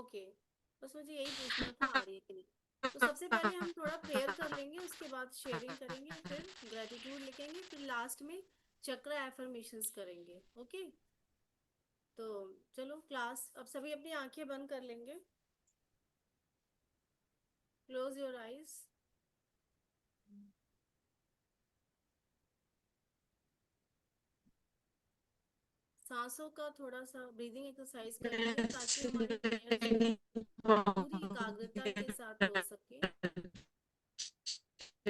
Okay, बस मुझे यही पूछना था आ रही है कि नहीं। तो सबसे पहले हम थोड़ा प्रेयर कर लेंगे, उसके बाद शेयरिंग करेंगे, फिर ग्रेटिट्यूड लिखेंगे, फिर लास्ट में चक्र एफर्मेशंस करेंगे। ओके, तो चलो क्लास, अब सभी अपनी आंखें बंद कर लेंगे। Close your eyes. सांसों का थोड़ा सा ब्रीदिंग एक्सरसाइज करेंगे ताकि हमारी प्रेयर जो है पूरी एकाग्रता के साथ हो सके।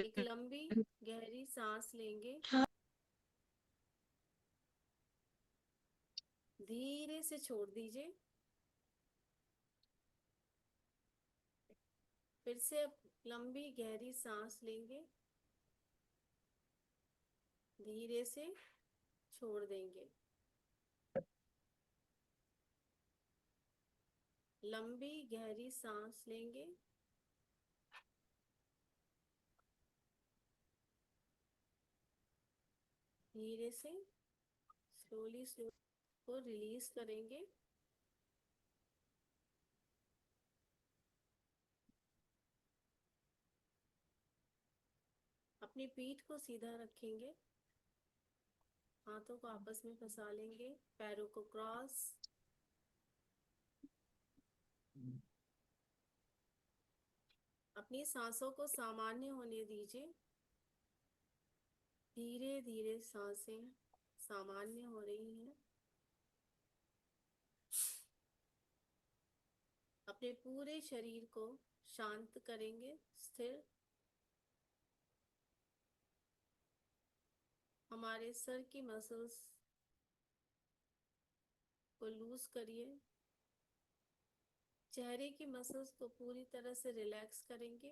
एक लंबी गहरी सांस लेंगे, धीरे से छोड़ दीजिए। फिर से लंबी गहरी सांस लेंगे, धीरे से छोड़ देंगे। लंबी गहरी सांस लेंगे, धीरे से स्लोली स्लोली को रिलीज करेंगे। अपनी पीठ को सीधा रखेंगे, हाथों को आपस में फंसा लेंगे, पैरों को क्रॉस। अपनी सांसों को सामान्य होने दीजिए। धीरे धीरे सांसें सामान्य हो रही हैं। अपने पूरे शरीर को शांत करेंगे, स्थिर। हमारे सर की मसल्स को लूज करिए। चेहरे की मसल्स को पूरी तरह से रिलैक्स करेंगे।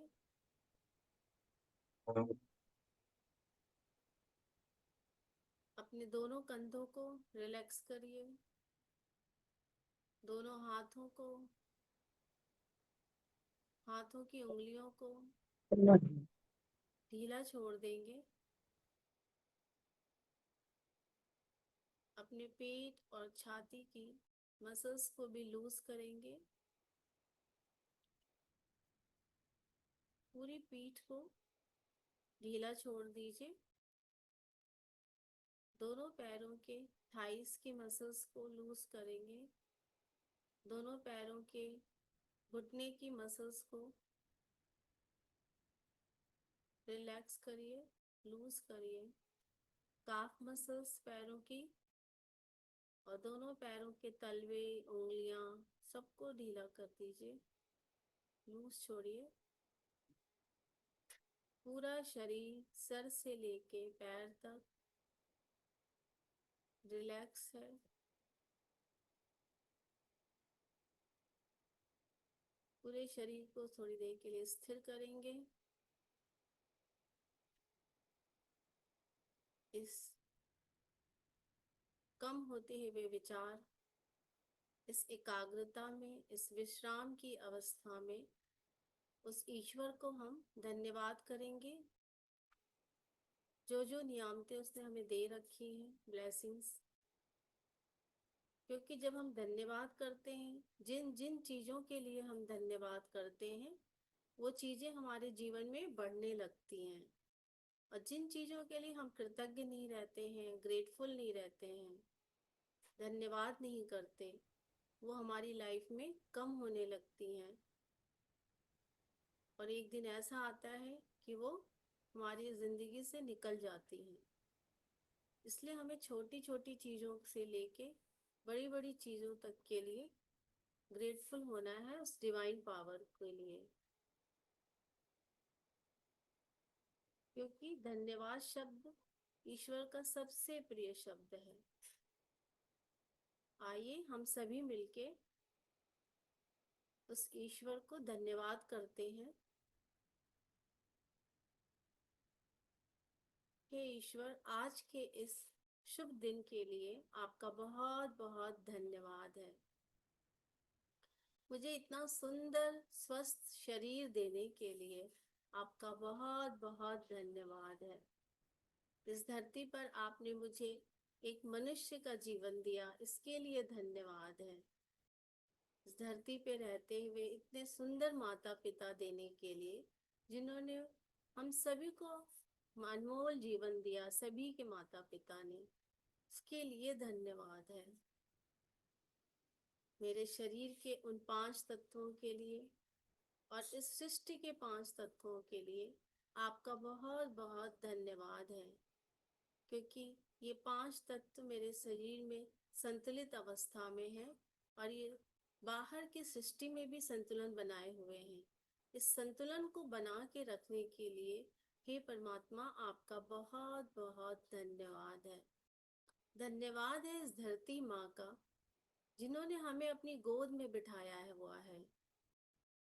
अपने दोनों कंधों को रिलैक्स करिए। दोनों हाथों को, हाथों की उंगलियों को ढीला छोड़ देंगे। अपने पेट और छाती की मसल्स को भी लूज करेंगे। पूरी पीठ को ढीला छोड़ दीजिए। दोनों पैरों के थाइस की मसल्स को लूज करेंगे। दोनों पैरों के घुटने की मसल्स को रिलैक्स करिए, लूज करिए। काफ मसल्स पैरों की और दोनों पैरों के तलवे, उंगलियां, सबको ढीला कर दीजिए, लूज छोड़िए। पूरा शरीर सर से लेके पैर तक रिलैक्स है। पूरे शरीर को थोड़ी देर के लिए स्थिर करेंगे। इस कम होते हुए विचार, इस एकाग्रता में, इस विश्राम की अवस्था में उस ईश्वर को हम धन्यवाद करेंगे जो जो नियामतें उसने हमें दे रखी हैं, ब्लेसिंग्स। क्योंकि जब हम धन्यवाद करते हैं, जिन जिन चीज़ों के लिए हम धन्यवाद करते हैं वो चीज़ें हमारे जीवन में बढ़ने लगती हैं। और जिन चीज़ों के लिए हम कृतज्ञ नहीं रहते हैं, ग्रेटफुल नहीं रहते हैं, धन्यवाद नहीं करते, वो हमारी लाइफ में कम होने लगती हैं। और एक दिन ऐसा आता है कि वो हमारी ज़िंदगी से निकल जाती हैं। इसलिए हमें छोटी छोटी चीज़ों से लेके बड़ी बड़ी चीज़ों तक के लिए ग्रेटफुल होना है उस डिवाइन पावर के लिए। क्योंकि धन्यवाद शब्द ईश्वर का सबसे प्रिय शब्द है। आइए हम सभी मिलके उस ईश्वर को धन्यवाद करते हैं। हे ईश्वर, आज के इस शुभ दिन के लिए आपका बहुत बहुत धन्यवाद है। मुझे इतना सुंदर स्वस्थ शरीर देने के लिए आपका बहुत बहुत धन्यवाद है। इस धरती पर आपने मुझे एक मनुष्य का जीवन दिया, इसके लिए धन्यवाद है। इस धरती पे रहते हुए इतने सुंदर माता पिता देने के लिए, जिन्होंने हम सभी को अनमोल जीवन दिया, सभी के माता पिता ने, उसके लिए धन्यवाद है। मेरे शरीर के उन 5 तत्वों के लिए और इस सृष्टि के 5 तत्वों के लिए आपका बहुत बहुत धन्यवाद है, क्योंकि ये 5 तत्व मेरे शरीर में संतुलित अवस्था में है और ये बाहर की सृष्टि में भी संतुलन बनाए हुए हैं। इस संतुलन को बना के रखने के लिए हे परमात्मा, आपका बहुत बहुत धन्यवाद है। धन्यवाद है इस धरती माँ का, जिन्होंने हमें अपनी गोद में बिठाया हुआ है,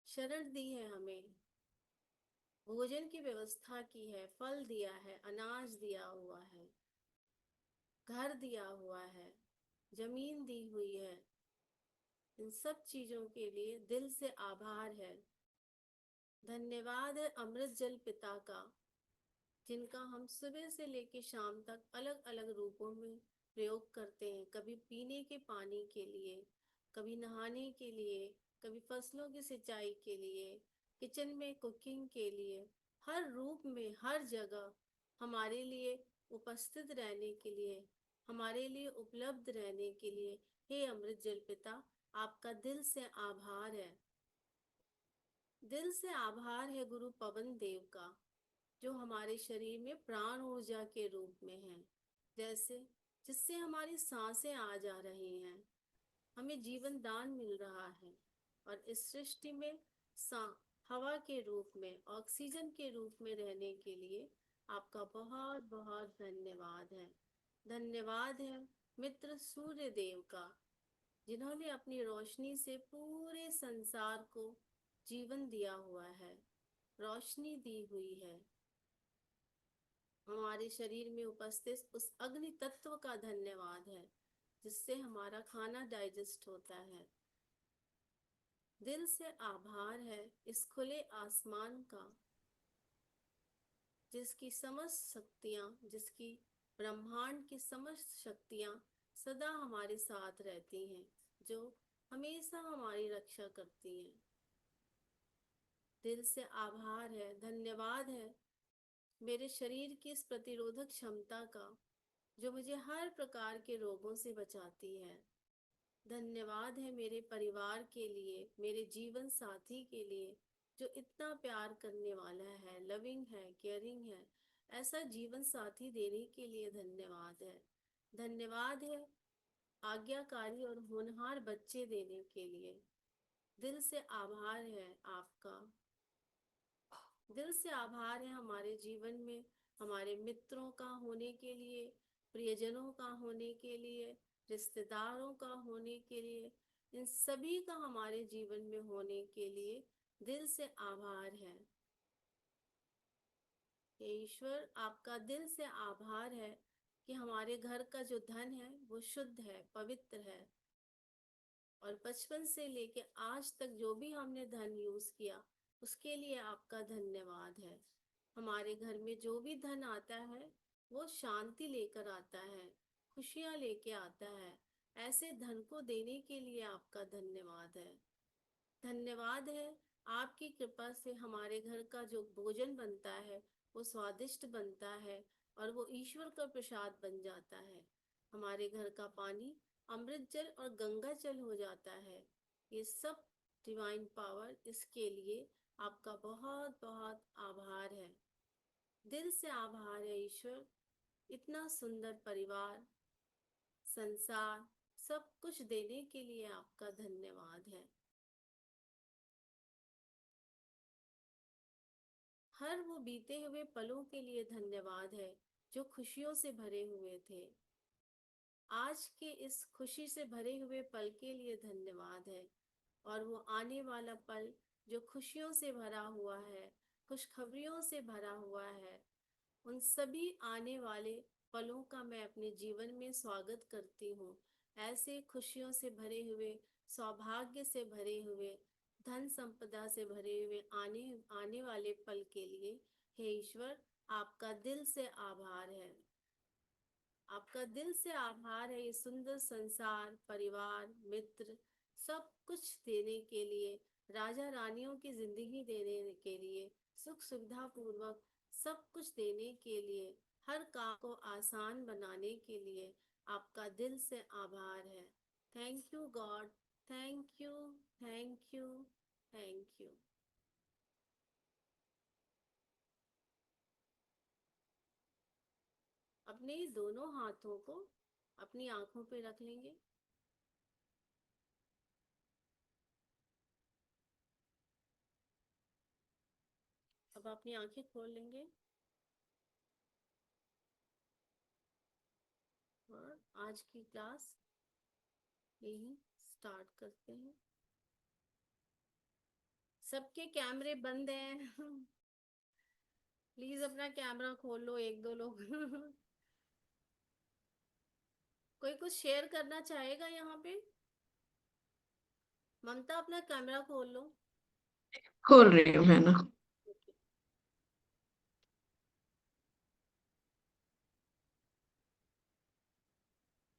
शरण दी है, हमें भोजन की व्यवस्था की है, फल दिया है, अनाज दिया हुआ है, घर दिया हुआ है, जमीन दी हुई है। इन सब चीजों के लिए दिल से आभार है। धन्यवाद है अमृत जल पिता का, जिनका हम सुबह से लेकर शाम तक अलग अलग रूपों में प्रयोग करते हैं। कभी पीने के पानी के लिए, कभी नहाने के लिए, कभी फसलों की सिंचाई के लिए, किचन में कुकिंग के लिए, हर रूप में हर जगह हमारे लिए उपस्थित रहने के लिए, हमारे लिए उपलब्ध रहने के लिए हे अमृत जल पिता, आपका दिल से आभार है। दिल से आभार है गुरु पवन देव का, जो हमारे शरीर में प्राण ऊर्जा के रूप में है, जैसे जिससे हमारी सांसें आ जा रही हैं, हमें जीवन दान मिल रहा है। और इस सृष्टि में सा हवा के रूप में, ऑक्सीजन के रूप में रहने के लिए आपका बहुत बहुत धन्यवाद है। धन्यवाद है मित्र सूर्य देव का, जिन्होंने अपनी रोशनी से पूरे संसार को जीवन दिया हुआ है, रोशनी दी हुई है। हमारे शरीर में उपस्थित उस अग्नि तत्व का धन्यवाद है, जिससे हमारा खाना डाइजेस्ट होता है। दिल से आभार है इस खुले आसमान का, जिसकी समस्त शक्तियाँ, जिसकी ब्रह्मांड की समस्त शक्तियाँ सदा हमारे साथ रहती हैं, जो हमेशा हमारी रक्षा करती हैं। दिल से आभार है, धन्यवाद है मेरे शरीर की इस प्रतिरोधक क्षमता का, जो मुझे हर प्रकार के रोगों से बचाती है। धन्यवाद है मेरे परिवार के लिए, मेरे जीवन साथी के लिए, जो इतना प्यार करने वाला है, लविंग है, केयरिंग है। ऐसा जीवन साथी देने के लिए धन्यवाद है। धन्यवाद है आज्ञाकारी और होनहार बच्चे देने के लिए। दिल से आभार है आपका। दिल से आभार है हमारे जीवन में हमारे मित्रों का होने के लिए, प्रियजनों का होने के लिए, रिश्तेदारों का होने के लिए, इन सभी का हमारे जीवन में होने के लिए दिल से आभार है। हे ईश्वर, आपका दिल से आभार है कि हमारे घर का जो धन है वो शुद्ध है, पवित्र है, और बचपन से लेके आज तक जो भी हमने धन यूज किया उसके लिए आपका धन्यवाद है। हमारे घर में जो भी धन आता है वो शांति लेकर आता है, खुशियाँ लेके आता है। ऐसे धन को देने के लिए आपका धन्यवाद है। धन्यवाद है आपकी कृपा से हमारे घर का जो भोजन बनता है वो स्वादिष्ट बनता है और वो ईश्वर का प्रसाद बन जाता है। हमारे घर का पानी अमृत जल और गंगा जल हो जाता है। ये सब डिवाइन पावर, इसके लिए आपका बहुत बहुत आभार है। दिल से आभार है ईश्वर। इतना सुंदर परिवार, संसार, सब कुछ देने के लिए आपका धन्यवाद है। हर वो बीते हुए पलों के लिए धन्यवाद है जो खुशियों से भरे हुए थे। आज के इस खुशी से भरे हुए पल के लिए धन्यवाद है, और वो आने वाला पल जो खुशियों से भरा हुआ है, खुशखबरियों से भरा हुआ है, उन सभी आने वाले पलों का मैं अपने जीवन में स्वागत करती हूँ। ऐसे खुशियों से भरे हुए, सौभाग्य से भरे हुए, धन संपदा से भरे हुए आने आने वाले पल के लिए हे ईश्वर, आपका दिल से आभार है। आपका दिल से आभार है ये सुंदर संसार, परिवार, मित्र, सब कुछ देने के लिए, राजा रानियों की जिंदगी देने के लिए, सुख सुविधा पूर्वक सब कुछ देने के लिए, हर काम को आसान बनाने के लिए आपका दिल से आभार है। Thank you God. Thank you. Thank you. Thank you. अपने दोनों हाथों को अपनी आंखों पे रख लेंगे। अब अपनी आंखें खोल लेंगे और आज की क्लास यही स्टार्ट करते हैं। सबके कैमरे बंद हैं। प्लीज अपना कैमरा खोल लो, एक दो लोग। कोई कुछ शेयर करना चाहेगा यहाँ पे? ममता अपना कैमरा खोल लो। खोल रही हूँ मैं ना।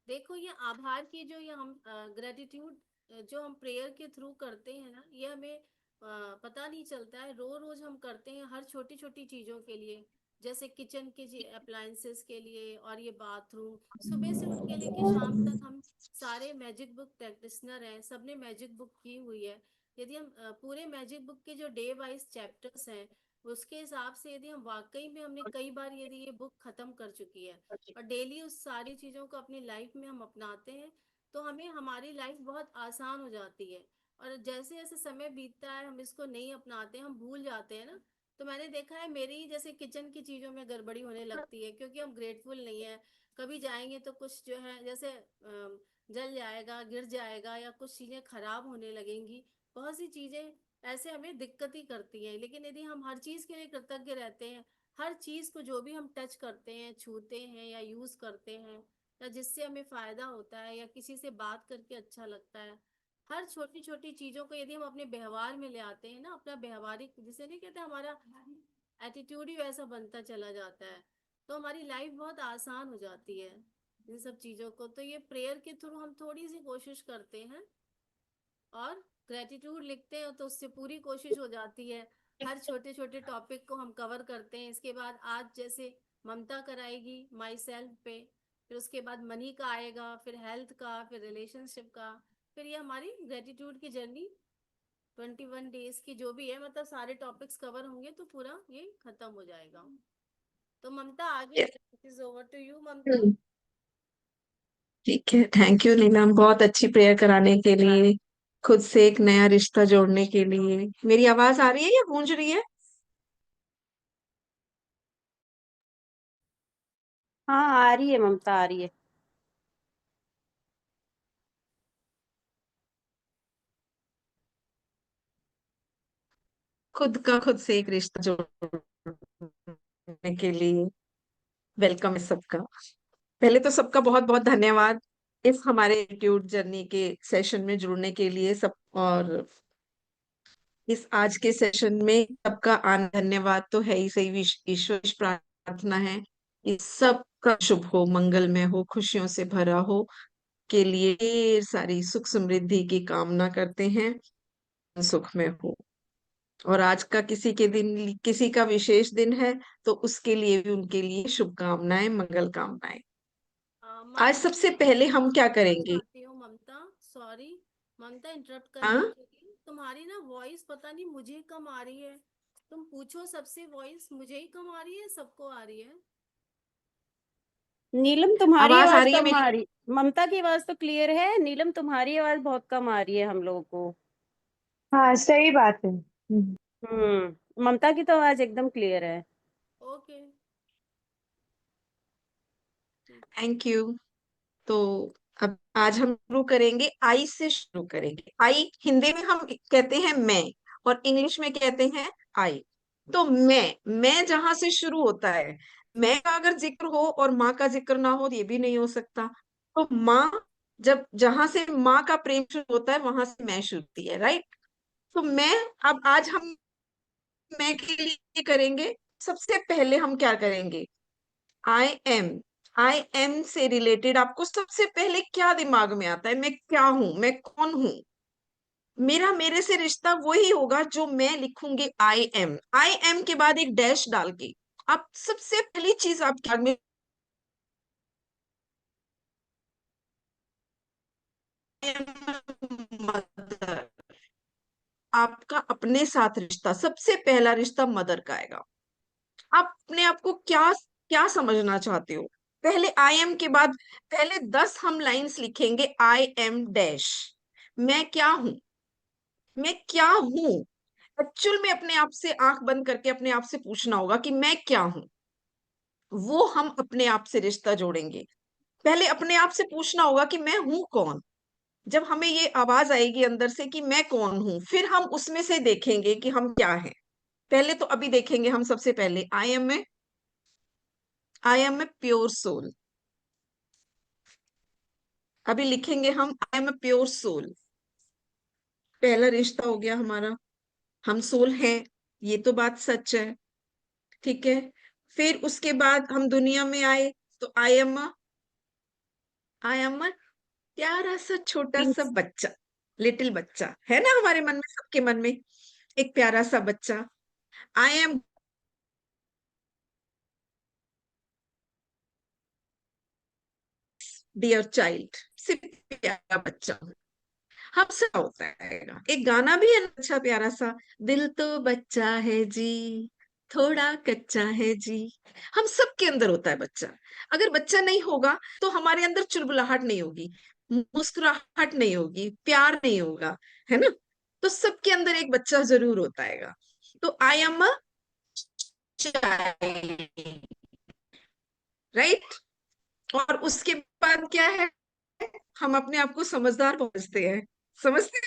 देखो ये आभार की जो ये हम ग्रेटिट्यूड जो हम प्रेयर के थ्रू करते हैं ना, ये हमें पता नहीं चलता है, रोज रोज हम करते हैं हर छोटी छोटी चीजों के लिए। जैसे किचन के अप्लायंसेस के लिए, और ये बाथरूम, सुबह से उठ के लेके शाम तक हम सारे मैजिक बुक प्रैक्टिशनर हैं, सबने मैजिक बुक की हुई है। यदि हम पूरे मैजिक बुक के जो डे वाइज चैप्टर्स हैं, उसके हिसाब से यदि हम वाकई में, हमने कई बार यदि ये बुक खत्म कर चुकी है और डेली उस सारी चीजों को अपनी लाइफ में हम अपनाते हैं, तो हमें हमारी लाइफ बहुत आसान हो जाती है। और जैसे जैसे समय बीतता है हम इसको नहीं अपनाते, हम भूल जाते हैं ना। तो मैंने देखा है मेरी ही जैसे किचन की चीजों में गड़बड़ी होने लगती है, क्योंकि हम ग्रेटफुल नहीं है। कभी जाएंगे तो कुछ जो है जैसे जल जाएगा, गिर जाएगा, या कुछ चीजें खराब होने लगेंगी। बहुत सी चीजें ऐसे हमें दिक्कत ही करती हैं। लेकिन यदि हम हर चीज के लिए कृतज्ञ रहते हैं, हर चीज को जो भी हम टच करते हैं, छूते हैं या यूज करते हैं, या जिससे हमें फायदा होता है, या किसी से बात करके अच्छा लगता है, हर छोटी छोटी चीजों को यदि हम अपने व्यवहार में ले आते हैं ना, अपना व्यवहारिक जिसे नहीं कहते, हमारा एटीट्यूड ही वैसा बनता चला जाता है, तो हमारी लाइफ बहुत आसान हो जाती है इन सब चीजों को। तो ये प्रेयर के थ्रू हम थोड़ी सी कोशिश करते हैं, और ग्रेटिट्यूड लिखते हैं तो उससे पूरी कोशिश हो जाती है। हर छोटे छोटे टॉपिक को हम कवर करते हैं। इसके बाद आज जैसे ममता कराएगी माई सेल्फ पे, फिर उसके बाद मनी का आएगा, फिर हेल्थ का, फिर रिलेशनशिप का, फिर ये हमारी ग्रेटिट्यूड की जर्नी 21 डेज की जो भी है, मतलब सारे टॉपिक्स कवर होंगे तो पूरा ये खत्म हो जाएगा। तो ममता आगे it is over to you Mamta. ठीक है, थैंक यू नीलम, बहुत अच्छी प्रेयर कराने के लिए, खुद से एक नया रिश्ता जोड़ने के लिए। मेरी आवाज आ रही है या गूंज रही है? हाँ, आ रही है ममता, आ रही है। खुद का खुद से एक रिश्ता जोड़ने के लिए वेलकम है सबका। पहले तो सबका बहुत बहुत धन्यवाद इस हमारे एटीट्यूड जर्नी के सेशन में जुड़ने के लिए सब। और इस आज के सेशन में सबका आना, धन्यवाद तो है ही सही। ईश्वर से प्रार्थना है कि सबका शुभ हो, मंगलमय हो, खुशियों से भरा हो, के लिए ढेर सारी सुख समृद्धि की कामना करते हैं, सुख में हो। और आज का किसी के दिन, किसी का विशेष दिन है, तो उसके लिए भी, उनके लिए शुभकामनाएं, मंगल कामनाएं। आज ममता सबसे मैं पहले एक हम बात क्या पूछना करेंगे? चाहती हूँ ममता, सॉरी ममता इंटरप्ट करने हाँ, के लिए। तुम्हारी ना वॉइस पता नहीं मुझे कम आ रही है। तुम पूछो सबसे, वॉइस मुझे ही कम आ रही है, सबको आ रही है? नीलम तुम्हारी आवाज आ आवाज रही है कम मेरी? आ रही। ममता की आवाज तो क्लियर है, नीलम तुम्हारी आवाज बहुत कम आ रही है हम लोगों को। हाँ सही बात है। ममता की तो आवाज एकदम क्लियर है। ओके, ठीक। Thank you. तो अब आज हम शुरू करेंगे, आई से शुरू करेंगे। आई हिंदी में हम कहते हैं मैं, और इंग्लिश में कहते हैं आई। तो मैं जहां से शुरू होता है, मैं का अगर जिक्र हो और माँ का जिक्र ना हो, ये भी नहीं हो सकता। तो माँ, जब जहां से माँ का प्रेम शुरू होता है, वहां से मैं शुरू होती है, राइट? तो मैं, अब आज हम मैं के लिए करेंगे। सबसे पहले हम क्या करेंगे? I am. आई एम से रिलेटेड आपको सबसे पहले क्या दिमाग में आता है? मैं क्या हूं, मैं कौन हूं? मेरा मेरे से रिश्ता वही होगा जो मैं लिखूंगी आई एम के बाद एक डैश डाल के। आप सबसे पहली चीज आप क्या में मदर, आपका अपने साथ रिश्ता, सबसे पहला रिश्ता मदर का आएगा। आप अपने आप को क्या क्या समझना चाहते हो, पहले आई एम के बाद पहले 10 हम लाइंस लिखेंगे आई एम डैश। मैं क्या हूं, मैं क्या हूं। एक्चुअल में अपने आप से आंख बंद करके अपने आप से पूछना होगा कि मैं क्या हूं। वो हम अपने आप से रिश्ता जोड़ेंगे। पहले अपने आप से पूछना होगा कि मैं हूं कौन। जब हमें ये आवाज आएगी अंदर से कि मैं कौन हूं, फिर हम उसमें से देखेंगे कि हम क्या हैं। पहले तो अभी देखेंगे हम सबसे पहले I am a pure soul. अभी लिखेंगे हम I am a pure soul. पहला रिश्ता हो गया हमारा, हम सोल हैं, ये तो बात सच है। ठीक है, फिर उसके बाद हम दुनिया में आए तो आई एम अ प्यारा सा छोटा सा प्रिंस। बच्चा, लिटिल बच्चा है ना हमारे मन में, सबके मन में एक प्यारा सा बच्चा। आई एम डियर चाइल्ड, सिर्फ प्यारा बच्चा हूँ। हम सब होता है। एक गाना भी है ना अच्छा प्यारा सा, दिल तो बच्चा है जी, थोड़ा कच्चा है जी। हम सबके अंदर होता है बच्चा। अगर बच्चा नहीं होगा तो हमारे अंदर चुलबुलाहट नहीं होगी, मुस्कुराहट नहीं होगी, प्यार नहीं होगा, है ना। तो सबके अंदर एक बच्चा जरूर होता है। तो I am a child, right. और उसके बाद क्या है, हम अपने आप को समझदार समझते हैं, समझते हैं।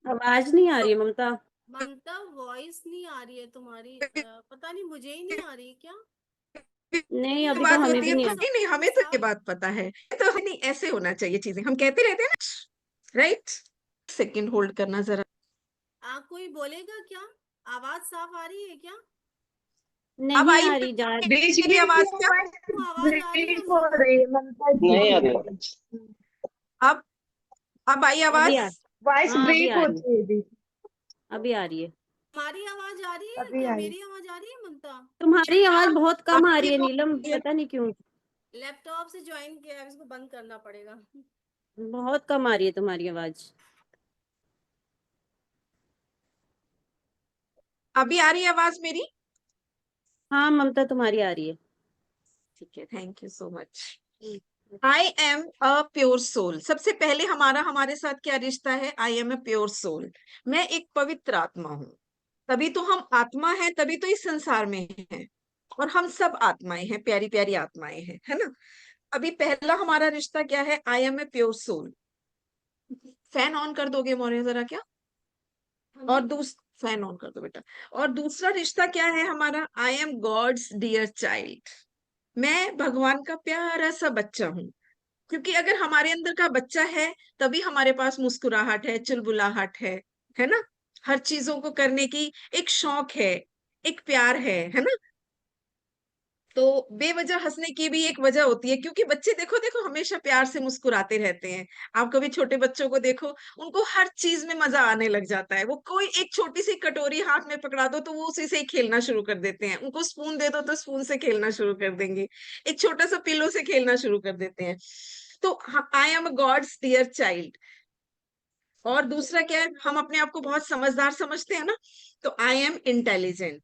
आवाज नहीं आ रही है ममता। ममता वॉइस नहीं आ रही है तुम्हारी, पता नहीं मुझे ही नहीं आ रही है क्या। नहीं, नहीं अभी तो बात हमें होती भी है नहीं तो आ नहीं नहीं, सबको हमें तो ये साफ। बात पता है, तो नहीं ऐसे होना चाहिए चीजें, हम कहते रहते हैं ना, राइट। सेकंड होल्ड करना जरा। कोई बोलेगा क्या? आवाज साफ आ रही है क्या? अब नहीं आई आ रही जा बीच मेरी बीच आवाज में क्या, वो आवाज आ रही ब्रेक है हो सुनो। रही है ममता नहीं आ जी। रही। अब अब आई अभी आवाज। आ वॉइस हाँ, अभी ब्रेक आ रही है। होती है बीच। अभी आ रही है। हमारी आवाज आ रही है अभी क्या? आई। मेरी आवाज आ रही है ममता? तुम्हारी आवाज बहुत कम आ आपकी रही है तो नीलम, पता नहीं क्यों। लैपटॉप से ज्वाइन किया है, इसको बंद करना पड़ेगा। बहुत कम आ रही है तुम्हारी आवाज। अभी आ रही है आवाज मेरी? हाँ ममता, तुम्हारी आ रही है। ठीक है, thank you so much. Hmm. I am a pure soul. सबसे पहले हमारे साथ क्या रिश्ता है, I am a pure soul. मैं एक पवित्र आत्मा हूँ। तभी तो हम आत्मा है, तभी तो इस संसार में है। और हम सब आत्माएं हैं, प्यारी प्यारी आत्माएं हैं, है ना। अभी पहला हमारा रिश्ता क्या है, I am a pure soul. Fan on कर दोगे मोरे जरा क्या? और फैन ऑन कर दो बेटा। और दूसरा रिश्ता क्या है हमारा, I am God's dear child. मैं भगवान का प्यारा सा बच्चा हूँ। क्योंकि अगर हमारे अंदर का बच्चा है, तभी हमारे पास मुस्कुराहट है, चुलबुलाहट है ना। हर चीजों को करने की एक शौक है, एक प्यार है ना। तो बेवजह हंसने की भी एक वजह होती है, क्योंकि बच्चे देखो देखो हमेशा प्यार से मुस्कुराते रहते हैं। आप कभी छोटे बच्चों को देखो, उनको हर चीज में मजा आने लग जाता है। वो कोई एक छोटी सी कटोरी हाथ में पकड़ा दो तो वो उसी से ही खेलना शुरू कर देते हैं। उनको स्पून दे दो तो स्पून से खेलना शुरू कर देंगे। एक छोटा सा पिलो से खेलना शुरू कर देते हैं। तो I am a God's dear child. और दूसरा क्या है, हम अपने आप को बहुत समझदार समझते हैं ना, तो आई एम इंटेलिजेंट।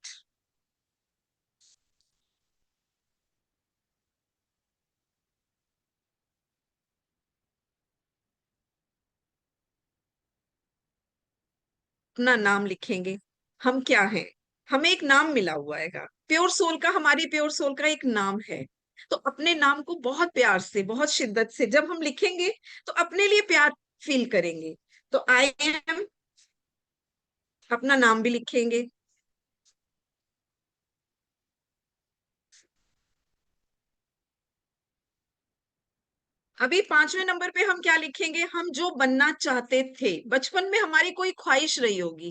अपना नाम लिखेंगे, हम क्या हैं। हमें एक नाम मिला हुआ है, प्योर सोल का, हमारी प्योर सोल का एक नाम है। तो अपने नाम को बहुत प्यार से, बहुत शिद्दत से जब हम लिखेंगे तो अपने लिए प्यार फील करेंगे। तो आई एम, अपना नाम भी लिखेंगे। अभी 5वें नंबर पे हम क्या लिखेंगे? हम जो बनना चाहते थे बचपन में, हमारी कोई ख्वाहिश रही होगी।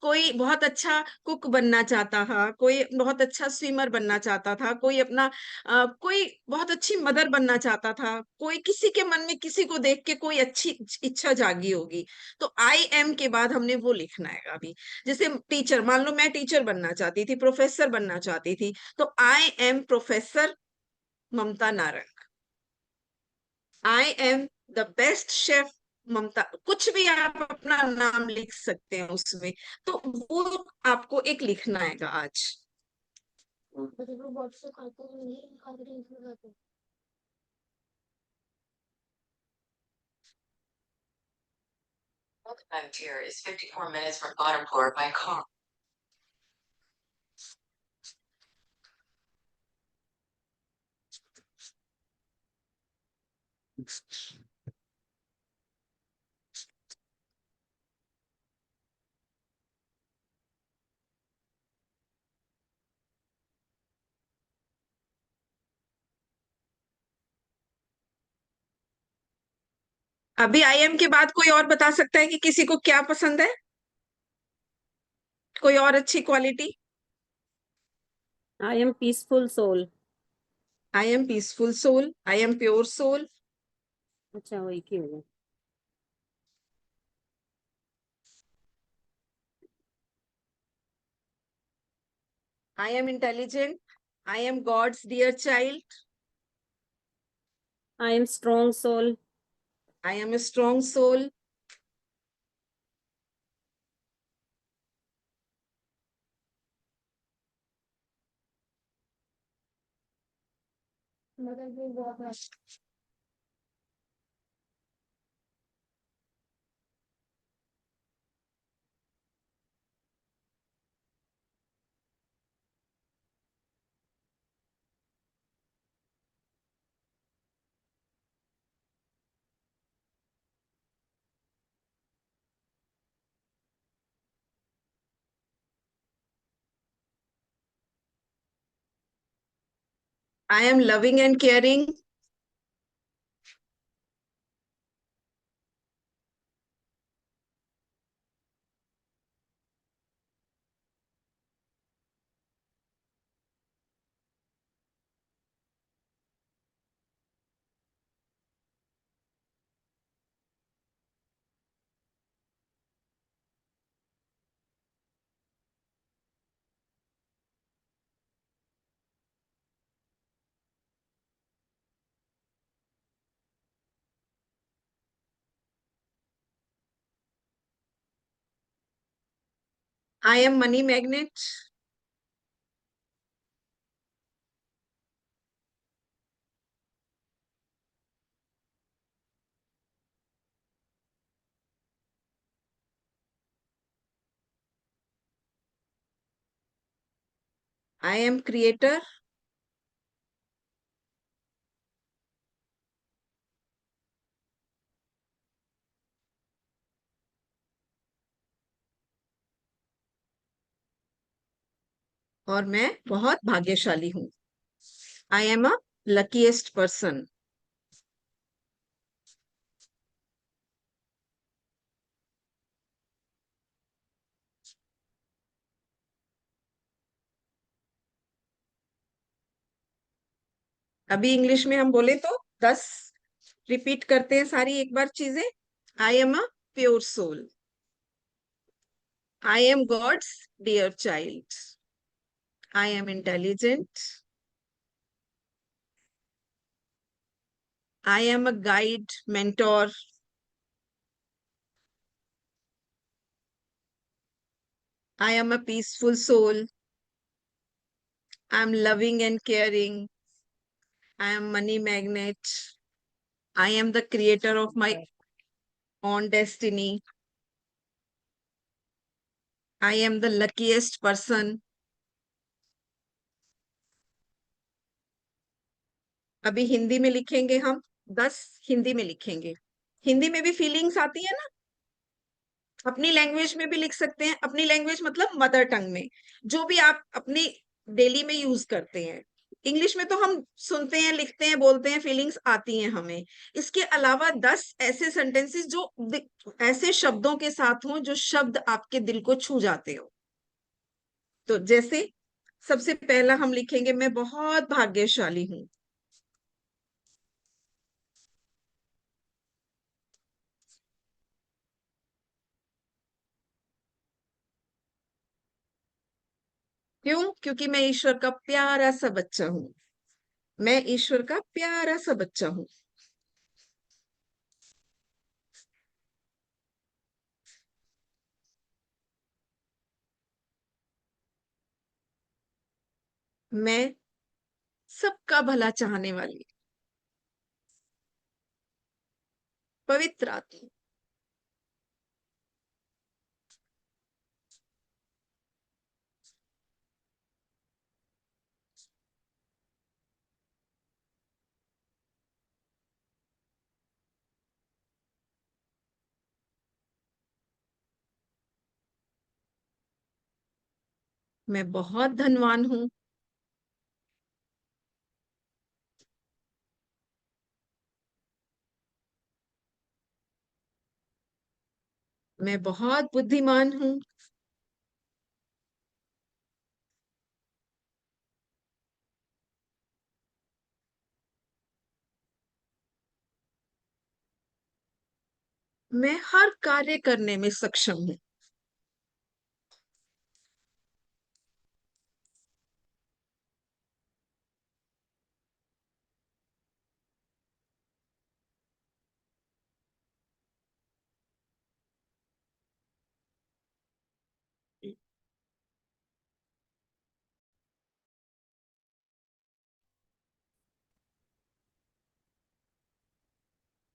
कोई बहुत अच्छा कुक बनना चाहता था, कोई बहुत अच्छा स्विमर बनना चाहता था, कोई अपना कोई बहुत अच्छी मदर बनना चाहता था, कोई किसी के मन में किसी को देख के कोई अच्छी इच्छा जागी होगी। तो आई एम के बाद हमने वो लिखना है अभी। जैसे टीचर, मान लो मैं टीचर बनना चाहती थी, प्रोफेसर बनना चाहती थी, तो I am professor Mamta Narang. I am the best chef Mamta, कुछ भी आप अपना नाम लिख सकते हैं उसमें। तो वो आपको एक लिखना है आज। Frontier is 54 minutes from Bottomport by car. अभी आई एम के बाद कोई और बता सकता है कि किसी को क्या पसंद है? कोई और अच्छी quality? I am peaceful soul. I am peaceful soul, I am pure soul. अच्छा, वही की होगा। I am intelligent, I am God's dear child. I am strong soul. I am a strong soul. I am loving and caring. I am money magnet. I am creator. और मैं बहुत भाग्यशाली हूँ। I am a luckiest person. अभी English में हम बोले तो 10 रिपीट करते हैं सारी एक बार चीजें। I am a pure soul, I am God's dear child, I am intelligent, I am a guide mentor, I am a peaceful soul, I am loving and caring, I am money magnet, I am the creator of my own destiny, I am the luckiest person। अभी हिंदी में लिखेंगे हम, 10 हिंदी में लिखेंगे। हिंदी में भी feelings आती है ना, अपनी लैंग्वेज में भी लिख सकते हैं। अपनी लैंग्वेज मतलब मदर टंग में, जो भी आप अपनी डेली में यूज करते हैं। इंग्लिश में तो हम सुनते हैं, लिखते हैं, बोलते हैं, फीलिंग्स आती हैं हमें। इसके अलावा 10 ऐसे सेंटेंसेस जो ऐसे शब्दों के साथ हों जो शब्द आपके दिल को छू जाते हो। तो जैसे सबसे पहला हम लिखेंगे, मैं बहुत भाग्यशाली हूं। क्यों? क्योंकि मैं ईश्वर का प्यारा सा बच्चा हूं। मैं ईश्वर का प्यारा सा बच्चा हूं। मैं सबका भला चाहने वाली पवित्र आत्मा। मैं बहुत धनवान हूं। मैं बहुत बुद्धिमान हूं। मैं हर कार्य करने में सक्षम हूं।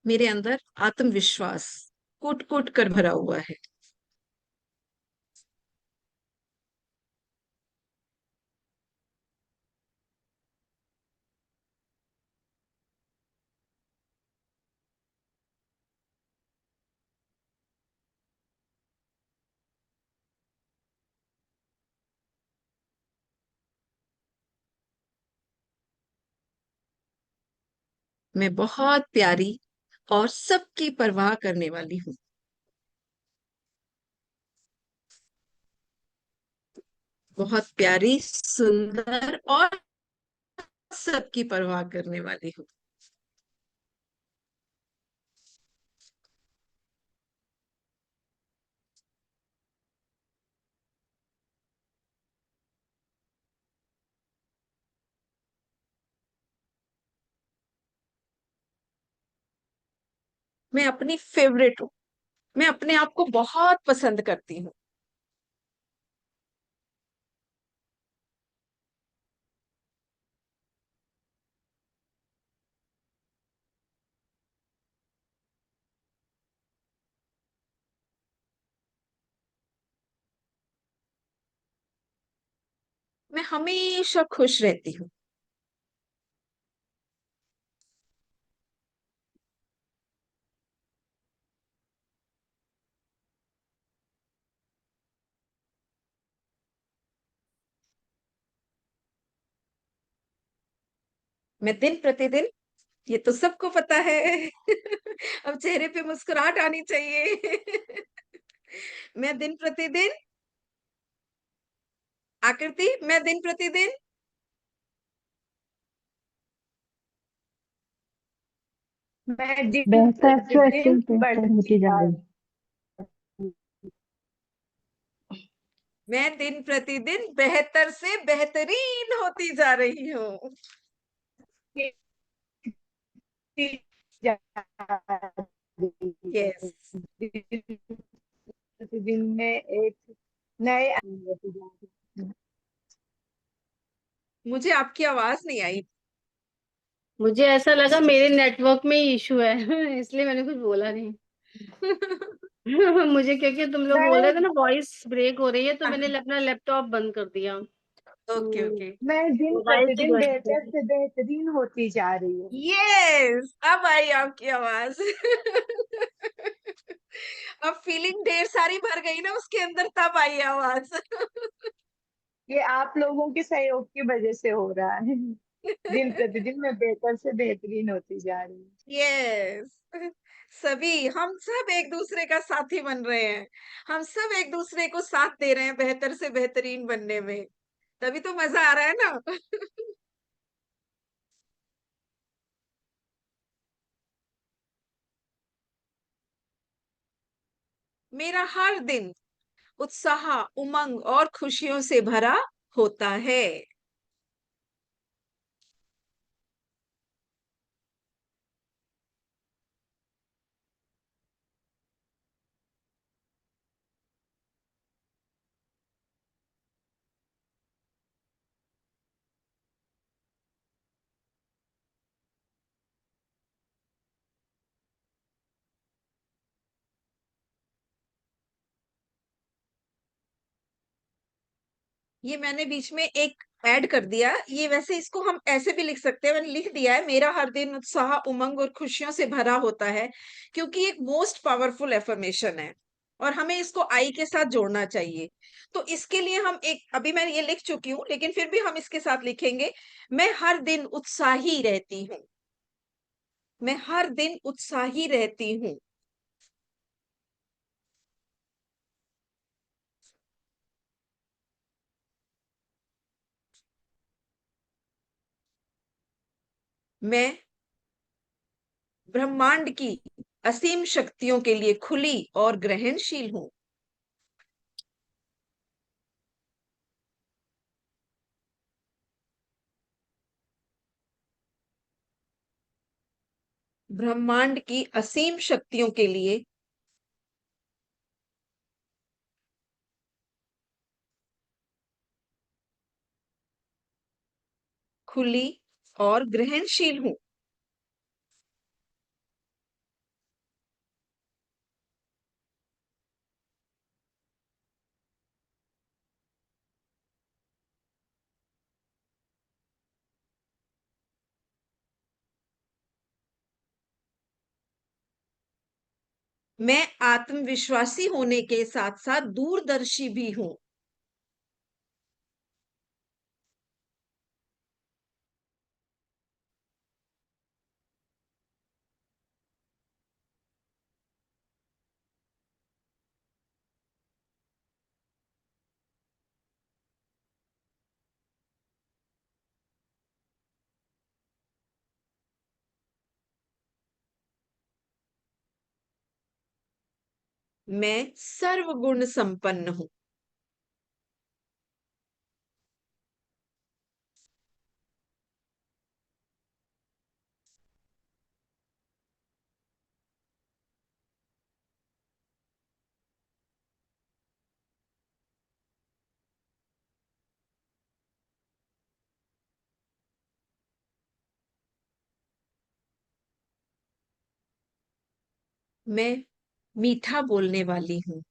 मेरे अंदर आत्मविश्वास कूट कूट कर भरा हुआ है। मैं बहुत प्यारी और सबकी परवाह करने वाली हूँ। बहुत प्यारी, सुंदर और सबकी परवाह करने वाली हूँ। मैं अपनी फेवरेट हूँ। मैं अपने आप को बहुत पसंद करती हूँ। मैं हमेशा खुश रहती हूँ। मैं दिन प्रतिदिन, ये तो सबको पता है। अब चेहरे पे मुस्कुराहट आनी चाहिए। मैं दिन प्रतिदिन, आकृति, मैं दिन प्रतिदिन मैं दिन बेहतर से प्रतिदिन बेहतर होती जा रही हूँ। मैं दिन प्रतिदिन बेहतर से बेहतरीन होती जा रही हूँ। जा रही यस। हूँ। प्रतिदिन में एक नए होती जा रही हूँ। मुझे आपकी आवाज नहीं आई। मुझे ऐसा लगा मेरे नेटवर्क में ही इशू है। इसलिए मैंने कुछ बोला नहीं। मुझे क्योंकि तुम लोग बोल रहे थे ना वॉइस ब्रेक हो रही है, तो मैंने अपना लैपटॉप बंद कर दिया। Okay okay. मैं दिन मोबाइल से प्रतिदिन ज्वाइन बेहतर किया। से बेहतरीन होती जा रही हूँ। यस, अब आई आपकी आवाज। अब फीलिंग ढेर सारी भर गई ना उसके अंदर, तब आई आवाज। ये आप लोगों के सहयोग की वजह से हो रहा है। दिन प्रतिदिन मैं बेहतर से बेहतरीन होती जा रही हूँ। यस। सभी हम सब एक दूसरे का साथी बन रहे हैं। हम सब एक दूसरे को साथ दे रहे हैं बेहतर से बेहतरीन बनने में। तभी तो मजा आ रहा है ना। मेरा हर दिन उत्साह, उमंग और खुशियों से भरा होता है। ये मैंने बीच में एक ऐड कर दिया। ये वैसे इसको हम ऐसे भी लिख सकते हैं। मैंने लिख दिया है, मेरा हर दिन उत्साह, उमंग और खुशियों से भरा होता है, क्योंकि एक मोस्ट पावरफुल एफर्मेशन है और हमें इसको आई के साथ जोड़ना चाहिए। तो इसके लिए हम एक, अभी मैं ये लिख चुकी हूँ लेकिन फिर भी हम इसके साथ लिखेंगे, मैं हर दिन उत्साही रहती हूँ। मैं हर दिन उत्साही रहती हूँ। मैं ब्रह्मांड की असीम शक्तियों के लिए खुली और ग्रहणशील हूँ। ब्रह्मांड की असीम शक्तियों के लिए खुली और ग्रहणशील हूँ। मैं आत्मविश्वासी होने के साथ साथ दूरदर्शी भी हूँ। मैं सर्वगुण संपन्न हूँ। मैं मीठा बोलने वाली हूँ।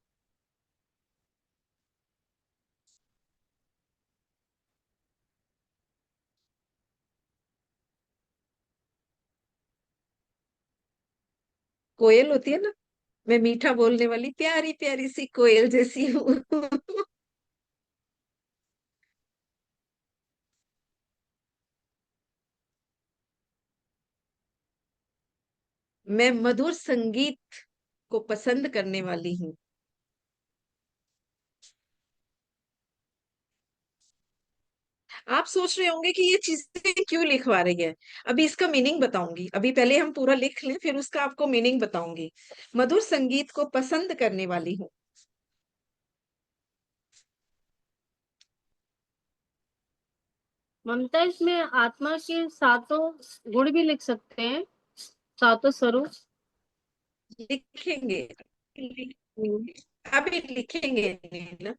कोयल होती है ना, मैं मीठा बोलने वाली प्यारी प्यारी सी कोयल जैसी हूँ। मैं मधुर संगीत को पसंद करने वाली हूँ। आप सोच रहे होंगे कि ये चीजें क्यों लिखवा रही है। अभी इसका मीनिंग बताऊंगी। अभी पहले हम पूरा लिख लें, फिर उसका आपको मीनिंग बताऊंगी। मधुर संगीत को पसंद करने वाली हूँ। ममता, इसमें आत्मा के सातों गुण भी लिख सकते हैं, सातों स्वरूप। लिखेंगे, हम्म। अभी लिखेंगे नीलम।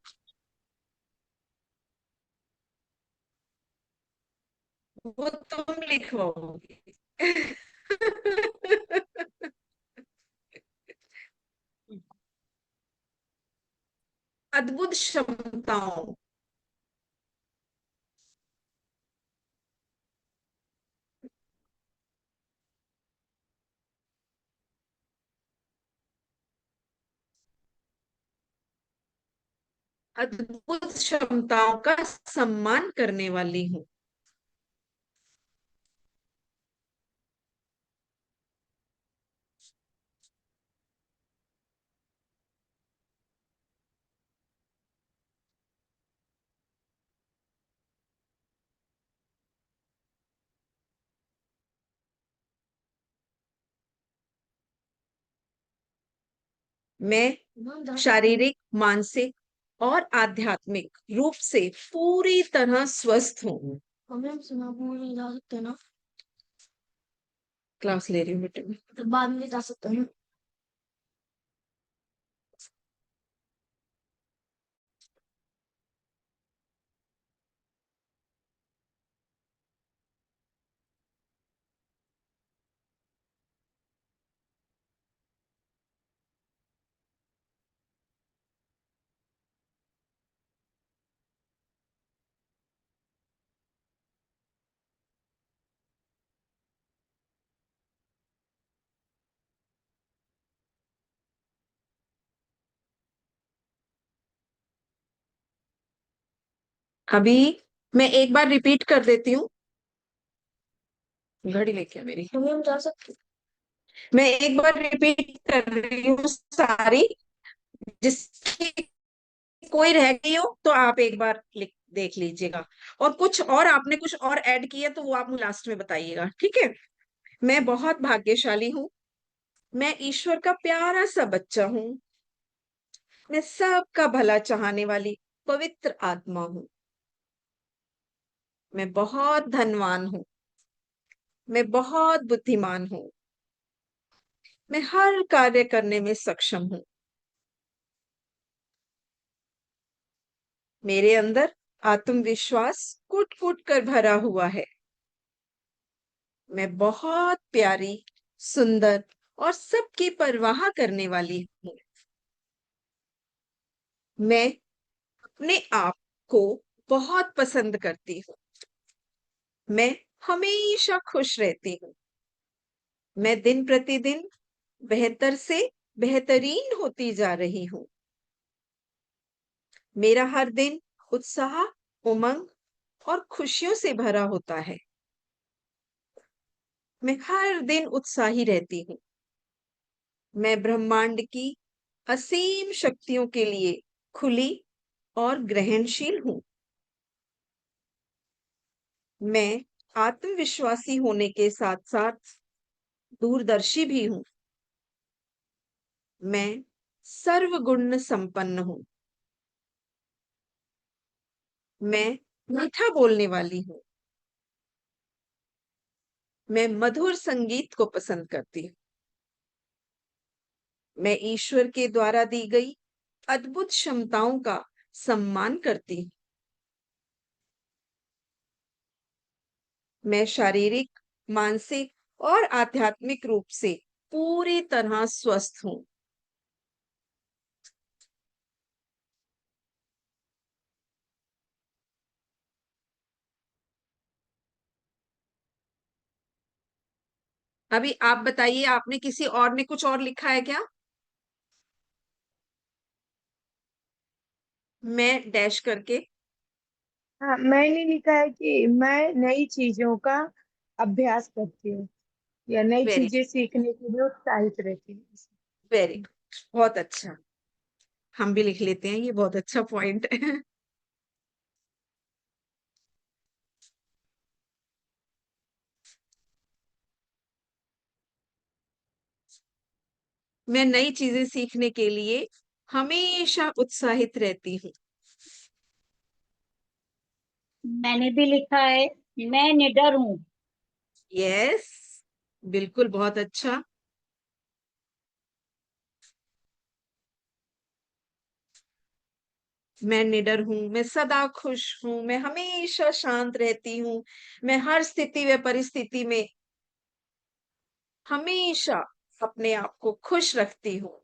वो तुम लिखवाओगी। अद्भुत क्षमताओं। अद्भुत क्षमताओं का सम्मान करने वाली हूँ। मैं शारीरिक, मानसिक और आध्यात्मिक रूप से पूरी तरह स्वस्थ हूँ। हम सुना जा सकते हैं ना? क्लास ले रही हूँ बेटे मैं। तो बाद में जा सकते हैं। अभी मैं एक बार रिपीट कर देती हूँ। घड़ी लेके आ मेरी। हम जा सकते मैं एक बार रिपीट कर रही हूँ सारी, जिसकी कोई रह गई हो तो आप एक बार लिख देख लीजिएगा, और कुछ और आपने कुछ और ऐड किया तो वो आप मुझे लास्ट में बताइएगा, ठीक है? मैं बहुत भाग्यशाली हूँ। मैं ईश्वर का प्यारा सा बच्चा हूँ। मैं सबका भला चाहने वाली पवित्र आत्मा हूँ। मैं बहुत धनवान हूँ। मैं बहुत बुद्धिमान हूँ। मैं हर कार्य करने में सक्षम हूँ। मेरे अंदर आत्मविश्वास कूट कूट कर भरा हुआ है। मैं बहुत प्यारी, सुंदर और सबकी परवाह करने वाली हूँ। मैं अपने आप को बहुत पसंद करती हूँ। मैं हमेशा खुश रहती हूँ। मैं दिन प्रतिदिन बेहतर से बेहतरीन होती जा रही हूँ। मेरा हर दिन उत्साह, उमंग और खुशियों से भरा होता है। मैं हर दिन उत्साही रहती हूँ। मैं ब्रह्मांड की असीम शक्तियों के लिए खुली और ग्रहणशील हूँ। मैं आत्मविश्वासी होने के साथ साथ दूरदर्शी भी हूँ। मैं सर्वगुण संपन्न हूँ। मैं मीठा बोलने वाली हूँ। मैं मधुर संगीत को पसंद करती हूँ। मैं ईश्वर के द्वारा दी गई अद्भुत क्षमताओं का सम्मान करती हूँ। मैं शारीरिक, मानसिक और आध्यात्मिक रूप से पूरी तरह स्वस्थ हूँ। अभी आप बताइए, आपने किसी और ने कुछ और लिखा है क्या? मैं डैश करके। हाँ, मैंने लिखा है कि मैं नई चीजों का अभ्यास करती हूँ या नई वेरी चीजें सीखने के लिए उत्साहित रहती हूँ। वेरी गुड, बहुत अच्छा। हम भी लिख लेते हैं, ये बहुत अच्छा पॉइंट है। मैं नई चीजें सीखने के लिए हमेशा उत्साहित रहती हूँ। मैंने भी लिखा है, मैं निडर हूँ। यस, बिल्कुल, बहुत अच्छा। मैं निडर हूँ, मैं सदा खुश हूँ, मैं हमेशा शांत रहती हूँ। मैं हर स्थिति व परिस्थिति में हमेशा अपने आप को खुश रखती हूँ।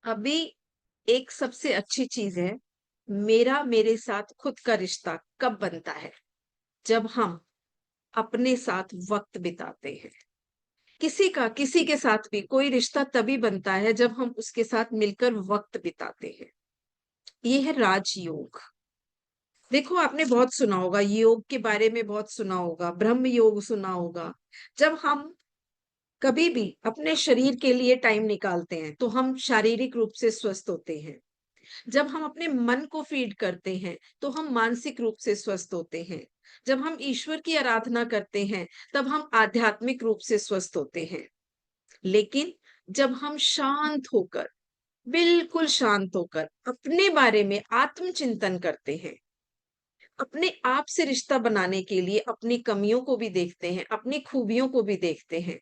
अभी एक सबसे अच्छी चीज है, मेरा मेरे साथ खुद का रिश्ता कब बनता है? जब हम अपने साथ वक्त बिताते हैं। किसी के साथ भी कोई रिश्ता तभी बनता है जब हम उसके साथ मिलकर वक्त बिताते हैं। ये है राजयोग। देखो, आपने बहुत सुना होगा, योग के बारे में बहुत सुना होगा, ब्रह्म योग सुना होगा। जब हम कभी भी अपने शरीर के लिए टाइम निकालते हैं तो हम शारीरिक रूप से स्वस्थ होते हैं। जब हम अपने मन को फीड करते हैं तो हम मानसिक रूप से स्वस्थ होते हैं। जब हम ईश्वर की आराधना करते हैं तब हम आध्यात्मिक रूप से स्वस्थ होते हैं। लेकिन जब हम शांत होकर, बिल्कुल शांत होकर अपने बारे में आत्मचिंतन करते हैं, अपने आप से रिश्ता बनाने के लिए अपनी कमियों को भी देखते हैं, अपनी खूबियों को भी देखते हैं,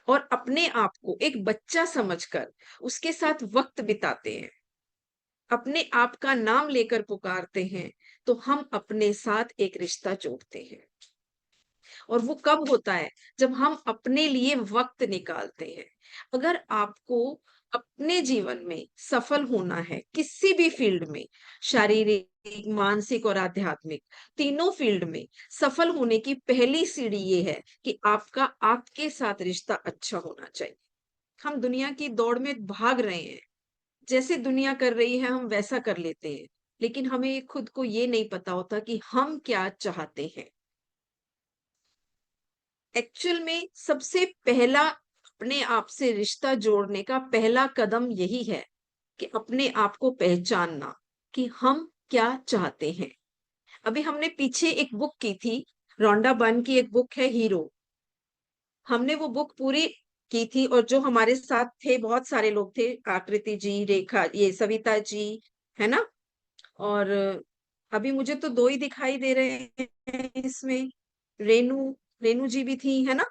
और अपने आप को एक बच्चा समझकर उसके साथ वक्त बिताते हैं, अपने आप का नाम लेकर पुकारते हैं, तो हम अपने साथ एक रिश्ता जोड़ते हैं। और वो कब होता है? जब हम अपने लिए वक्त निकालते हैं। अगर आपको अपने जीवन में सफल होना है, किसी भी फील्ड में, शारीरिक, मानसिक और आध्यात्मिक, तीनों फील्ड में सफल होने की पहली सीढ़ी ये है कि आपका आपके साथ रिश्ता अच्छा होना चाहिए। हम दुनिया की दौड़ में भाग रहे हैं, जैसे दुनिया कर रही है हम वैसा कर लेते हैं, लेकिन हमें खुद को ये नहीं पता होता कि हम क्या चाहते हैं। एक्चुअल में सबसे पहला अपने आप से रिश्ता जोड़ने का पहला कदम यही है कि अपने आप को पहचानना कि हम क्या चाहते हैं। अभी हमने पीछे एक बुक की थी, रोंडा बर्न की एक बुक है, हीरो। हमने वो बुक पूरी की थी, और जो हमारे साथ थे बहुत सारे लोग थे, आकृति जी, रेखा, ये सविता जी, है ना। और अभी मुझे तो दो ही दिखाई दे रहे हैं इसमें, रेनू रेनू जी भी थी, है ना।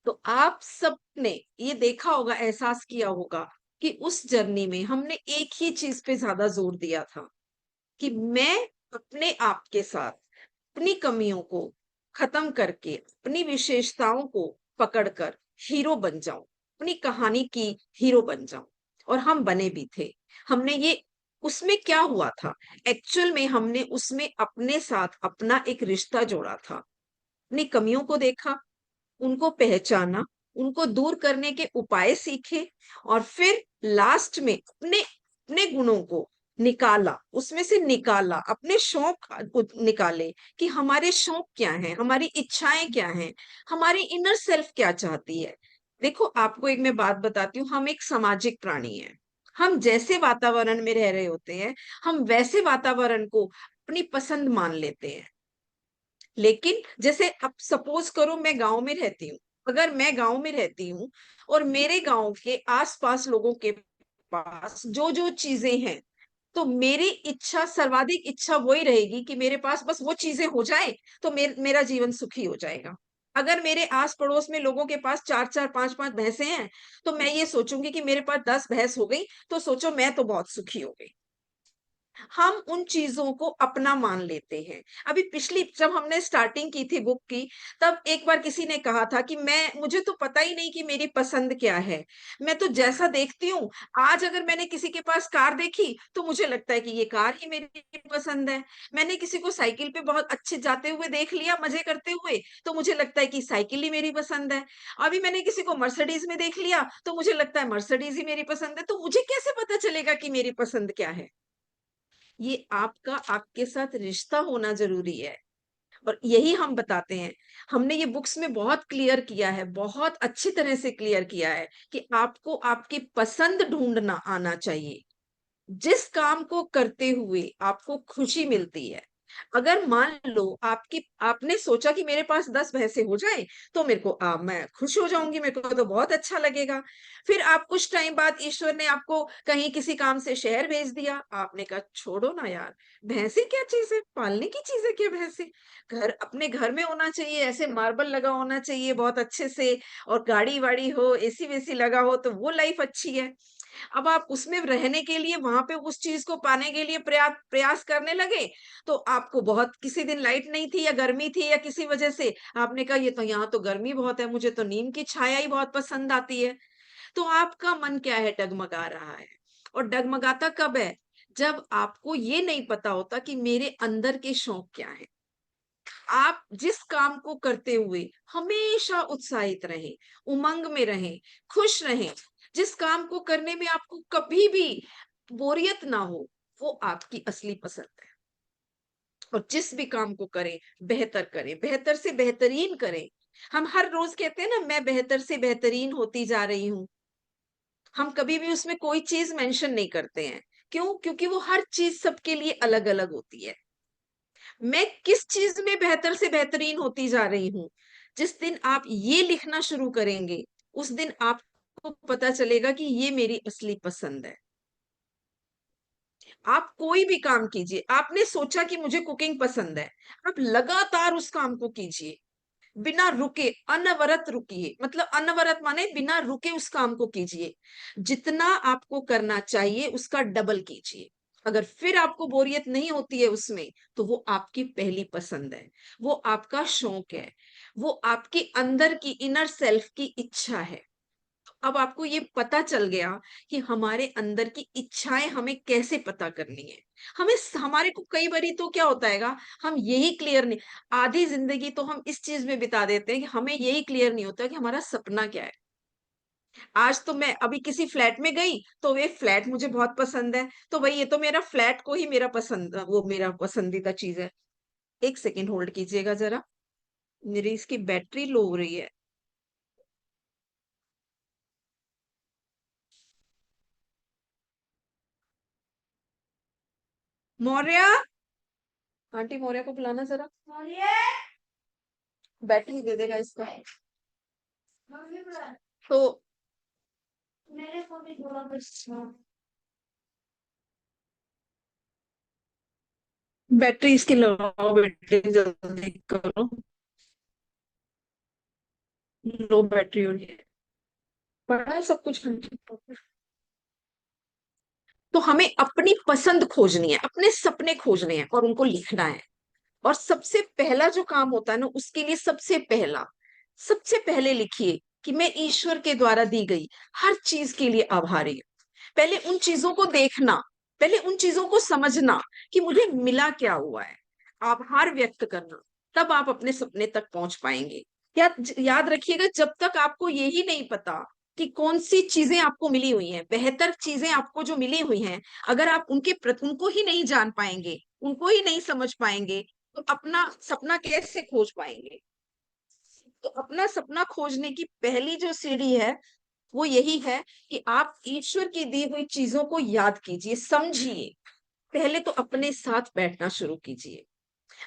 तो आप सबने ये देखा होगा, एहसास किया होगा कि उस जर्नी में हमने एक ही चीज पे ज्यादा जोर दिया था कि मैं अपने आप के साथ अपनी कमियों को खत्म करके अपनी विशेषताओं को पकड़कर हीरो बन जाऊं, अपनी कहानी की हीरो बन जाऊं। और हम बने भी थे। हमने ये, उसमें क्या हुआ था, एक्चुअल में हमने उसमें अपने साथ अपना एक रिश्ता जोड़ा था, अपनी कमियों को देखा, उनको पहचाना, उनको दूर करने के उपाय सीखे, और फिर लास्ट में अपने अपने गुणों को निकाला, उसमें से निकाला, अपने शौक निकाले कि हमारे शौक क्या हैं, हमारी इच्छाएं क्या हैं, हमारी इनर सेल्फ क्या चाहती है। देखो, आपको एक मैं बात बताती हूँ, हम एक सामाजिक प्राणी हैं। हम जैसे वातावरण में रह रहे होते हैं, हम वैसे वातावरण को अपनी पसंद मान लेते हैं। लेकिन जैसे अब सपोज करो मैं गांव में रहती हूँ, अगर मैं गांव में रहती हूँ और मेरे गांव के आसपास लोगों के पास जो जो चीजें हैं, तो मेरी इच्छा, सर्वाधिक इच्छा वही रहेगी कि मेरे पास बस वो चीजें हो जाए तो मेरा जीवन सुखी हो जाएगा। अगर मेरे आस पड़ोस में लोगों के पास 4-4 5-5 भैंसे हैं, तो मैं ये सोचूंगी कि मेरे पास 10 भैंस हो गई तो सोचो मैं तो बहुत सुखी हो गई। हम उन चीजों को अपना मान लेते हैं। अभी पिछली जब हमने स्टार्टिंग की थी बुक की, तब एक बार किसी ने कहा था कि मुझे तो पता ही नहीं कि मेरी पसंद क्या है, मैं तो जैसा देखती हूँ, आज अगर मैंने किसी के पास कार देखी तो मुझे लगता है कि ये कार ही मेरी पसंद है। मैंने किसी को साइकिल पे बहुत अच्छे जाते हुए देख लिया, मजे करते हुए, तो मुझे लगता है कि साइकिल ही मेरी पसंद है। अभी मैंने किसी को मर्सिडीज में देख लिया तो मुझे लगता है मर्सिडीज ही मेरी पसंद है। तो मुझे कैसे पता चलेगा कि मेरी पसंद क्या है? ये आपका आपके साथ रिश्ता होना जरूरी है, और यही हम बताते हैं। हमने ये बुक्स में बहुत क्लियर किया है, बहुत अच्छी तरह से क्लियर किया है कि आपको आपकी पसंद ढूंढना आना चाहिए। जिस काम को करते हुए आपको खुशी मिलती है, अगर मान लो आपने सोचा कि मेरे पास 10 भैंसे हो जाए तो मैं खुश हो जाऊंगी, मेरे को तो बहुत अच्छा लगेगा। फिर आप कुछ टाइम बाद ईश्वर ने आपको कहीं किसी काम से शहर भेज दिया, आपने कहा छोड़ो ना यार, भैंसे क्या चीज है, पालने की चीज है क्या भैंसे? घर अपने घर में होना चाहिए, ऐसे मार्बल लगा होना चाहिए बहुत अच्छे से, और गाड़ी वाड़ी हो, एसी वेसी लगा हो, तो वो लाइफ अच्छी है। अब आप उसमें रहने के लिए, वहां पे उस चीज को पाने के लिए प्रयास करने लगे, तो आपको बहुत, किसी दिन लाइट नहीं थी या गर्मी थी या किसी वजह से आपने कहा ये तो, यहाँ तो गर्मी बहुत है, मुझे तो नीम की छाया ही बहुत पसंद आती है। तो आपका मन क्या है, डगमगा रहा है। और डगमगाता कब है? जब आपको ये नहीं पता होता कि मेरे अंदर के शौक क्या है। आप जिस काम को करते हुए हमेशा उत्साहित रहें, उमंग में रहें, खुश रहें, जिस काम को करने में आपको कभी भी बोरियत ना हो, वो आपकी असली पसंद है। और जिस भी काम को करें, बेहतर से बेहतरीन करें। हम हर रोज कहते हैं ना, मैं बेहतर से बेहतरीन होती जा रही हूं। हम कभी भी उसमें कोई चीज मेंशन नहीं करते हैं। क्यों? क्योंकि वो हर चीज सबके लिए अलग अलग होती है। मैं किस चीज में बेहतर से बेहतरीन होती जा रही हूं, जिस दिन आप ये लिखना शुरू करेंगे, उस दिन आपको पता चलेगा कि ये मेरी असली पसंद है। आप कोई भी काम कीजिए, आपने सोचा कि मुझे कुकिंग पसंद है, आप लगातार उस काम को कीजिए, बिना रुके, अनवरत रुकिए, मतलब अनवरत माने बिना रुके उस काम को कीजिए। जितना आपको करना चाहिए उसका डबल कीजिए। अगर फिर आपको बोरियत नहीं होती है उसमें, तो वो आपकी पहली पसंद है, वो आपका शौक है, वो आपके अंदर की इनर सेल्फ की इच्छा है। अब आपको ये पता चल गया कि हमारे अंदर की इच्छाएं हमें कैसे पता करनी है। हमारे को कई बारी तो क्या होता है, हम यही क्लियर नहीं, आधी जिंदगी तो हम इस चीज में बिता देते हैं कि हमें यही क्लियर नहीं होता कि हमारा सपना क्या है। आज तो मैं अभी किसी फ्लैट में गई, तो ये फ्लैट मुझे बहुत पसंद है, तो भाई ये तो मेरा फ्लैट को ही मेरा पसंद, वो मेरा पसंदीदा चीज है। एक सेकेंड होल्ड कीजिएगा जरा, मेरी इसकी बैटरी लो हो रही है। मौर्य, आंटी मौर्य को बुलाना जरा, बैटरी दे देगा इसका। तो मेरे को भी थोड़ा कुछ बैटरी इसकी लगाओ बेटे, जल्दी करो, लो बैटरी हो रही है। पढ़ा है सब कुछ घंटे। तो हमें अपनी पसंद खोजनी है, अपने सपने खोजने हैं और उनको लिखना है। और सबसे पहला जो काम होता है ना, उसके लिए सबसे पहले लिखिए कि मैं ईश्वर के द्वारा दी गई हर चीज के लिए आभारी हूं। पहले उन चीजों को देखना, पहले उन चीजों को समझना कि मुझे मिला क्या हुआ है, आभार व्यक्त करना, तब आप अपने सपने तक पहुंच पाएंगे। याद रखिएगा, जब तक आपको यही नहीं पता कि कौन सी चीजें आपको मिली हुई हैं, बेहतर चीजें आपको जो मिली हुई हैं, अगर आप उनको ही नहीं जान पाएंगे, उनको ही नहीं समझ पाएंगे, तो अपना सपना कैसे खोज पाएंगे। तो अपना सपना खोजने की पहली जो सीढ़ी है, वो यही है कि आप ईश्वर की दी हुई चीजों को याद कीजिए, समझिए। पहले तो अपने साथ बैठना शुरू कीजिए।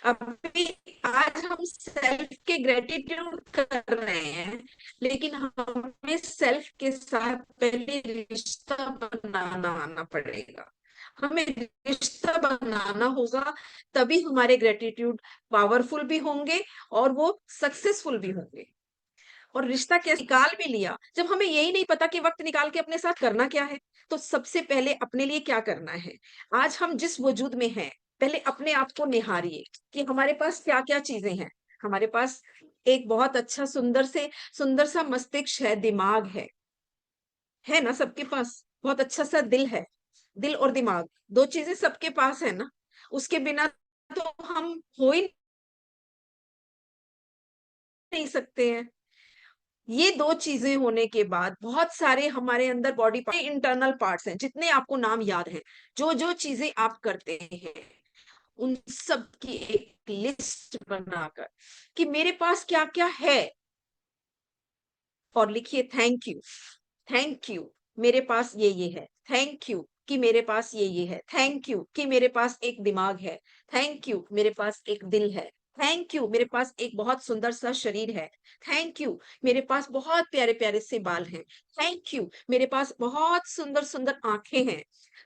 अभी आज हम सेल्फ के ग्रेटिट्यूड कर रहे हैं, लेकिन हमें सेल्फ के साथ पहले रिश्ता बनाना आना पड़ेगा। हमें रिश्ता बनाना होगा, तभी हमारे ग्रेटिट्यूड पावरफुल भी होंगे और वो सक्सेसफुल भी होंगे। और रिश्ता कैसे निकाल भी लिया, जब हमें यही नहीं पता कि वक्त निकाल के अपने साथ करना क्या है, तो सबसे पहले अपने लिए क्या करना है। आज हम जिस वजूद में हैं, पहले अपने आप को निहारिए कि हमारे पास क्या क्या चीजें हैं। हमारे पास एक बहुत अच्छा सुंदर सा मस्तिष्क है, दिमाग है ना सबके पास, बहुत अच्छा सा दिल है। दिल और दिमाग, दो चीजें सबके पास है ना, उसके बिना तो हम हो ही नहीं सकते हैं। ये दो चीजें होने के बाद बहुत सारे हमारे अंदर बॉडी इंटरनल पार्ट्स हैं, जितने आपको नाम याद हैं, जो जो चीजें आप करते हैं, उन सब की एक लिस्ट बनाकर कि मेरे पास क्या क्या है, और लिखिए थैंक यू मेरे पास ये है, थैंक यू कि मेरे पास ये है, थैंक यू कि मेरे पास एक दिमाग है, थैंक यू मेरे पास एक दिल है, थैंक यू मेरे पास एक बहुत सुंदर सा शरीर है, थैंक यू मेरे पास बहुत प्यारे प्यारे से बाल हैं, थैंक यू मेरे पास बहुत सुंदर सुंदर आंखें हैं,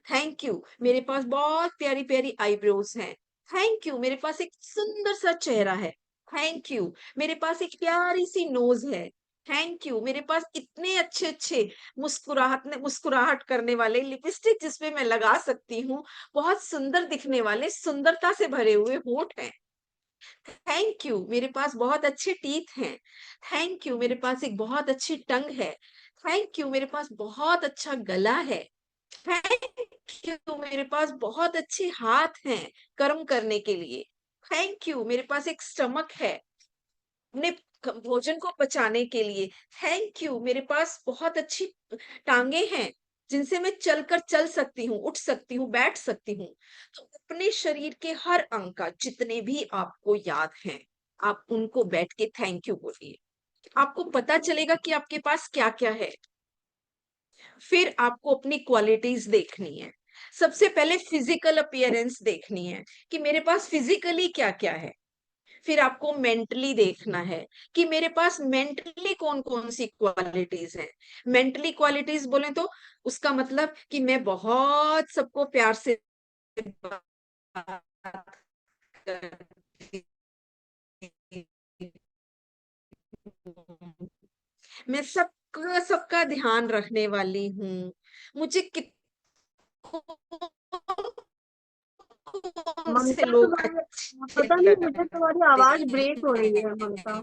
थैंक यू मेरे पास बहुत प्यारी प्यारी आईब्रोज हैं, थैंक यू मेरे पास एक सुंदर सा चेहरा है, थैंक यू मेरे पास एक प्यारी सी नोज है, थैंक यू मेरे पास इतने अच्छे अच्छे मुस्कुराहट करने वाले लिपस्टिक जिसपे मैं लगा सकती हूँ, बहुत सुंदर दिखने वाले सुंदरता से भरे हुए होठ हैं, थैंक यू मेरे पास बहुत अच्छे टीथ हैं, थैंक यू मेरे पास एक बहुत अच्छी टंग है, थैंक यू मेरे पास बहुत अच्छा गला है, थैंक यू मेरे पास बहुत अच्छे हाथ हैं कर्म करने के लिए। थैंक यू मेरे पास एक स्टमक है अपने भोजन को पचाने के लिए। थैंक यू मेरे पास बहुत अच्छी टांगे हैं जिनसे मैं चलकर चल सकती हूँ, उठ सकती हूँ, बैठ सकती हूँ। तो अपने शरीर के हर अंग का जितने भी आपको याद हैं, आप उनको बैठ के थैंक यू बोलिए। आपको पता चलेगा कि आपके पास क्या क्या है। फिर आपको अपनी क्वालिटीज देखनी है। सबसे पहले फिजिकल अपीयरेंस देखनी है कि मेरे पास फिजिकली क्या क्या है। फिर आपको मेंटली देखना है कि मेरे पास मेंटली कौन कौन सी क्वालिटीज हैं। मेंटली क्वालिटीज बोले तो उसका मतलब कि मैं बहुत सबको प्यार से बात करती हूँ। मैं सबका सबका ध्यान रखने वाली हूँ। मुझे कौन से ममता लोग तुम्हारी, अच्छे पता नहीं मुझे तुम्हारी लगते आवाज ब्रेक हो रही है हैं। ममता।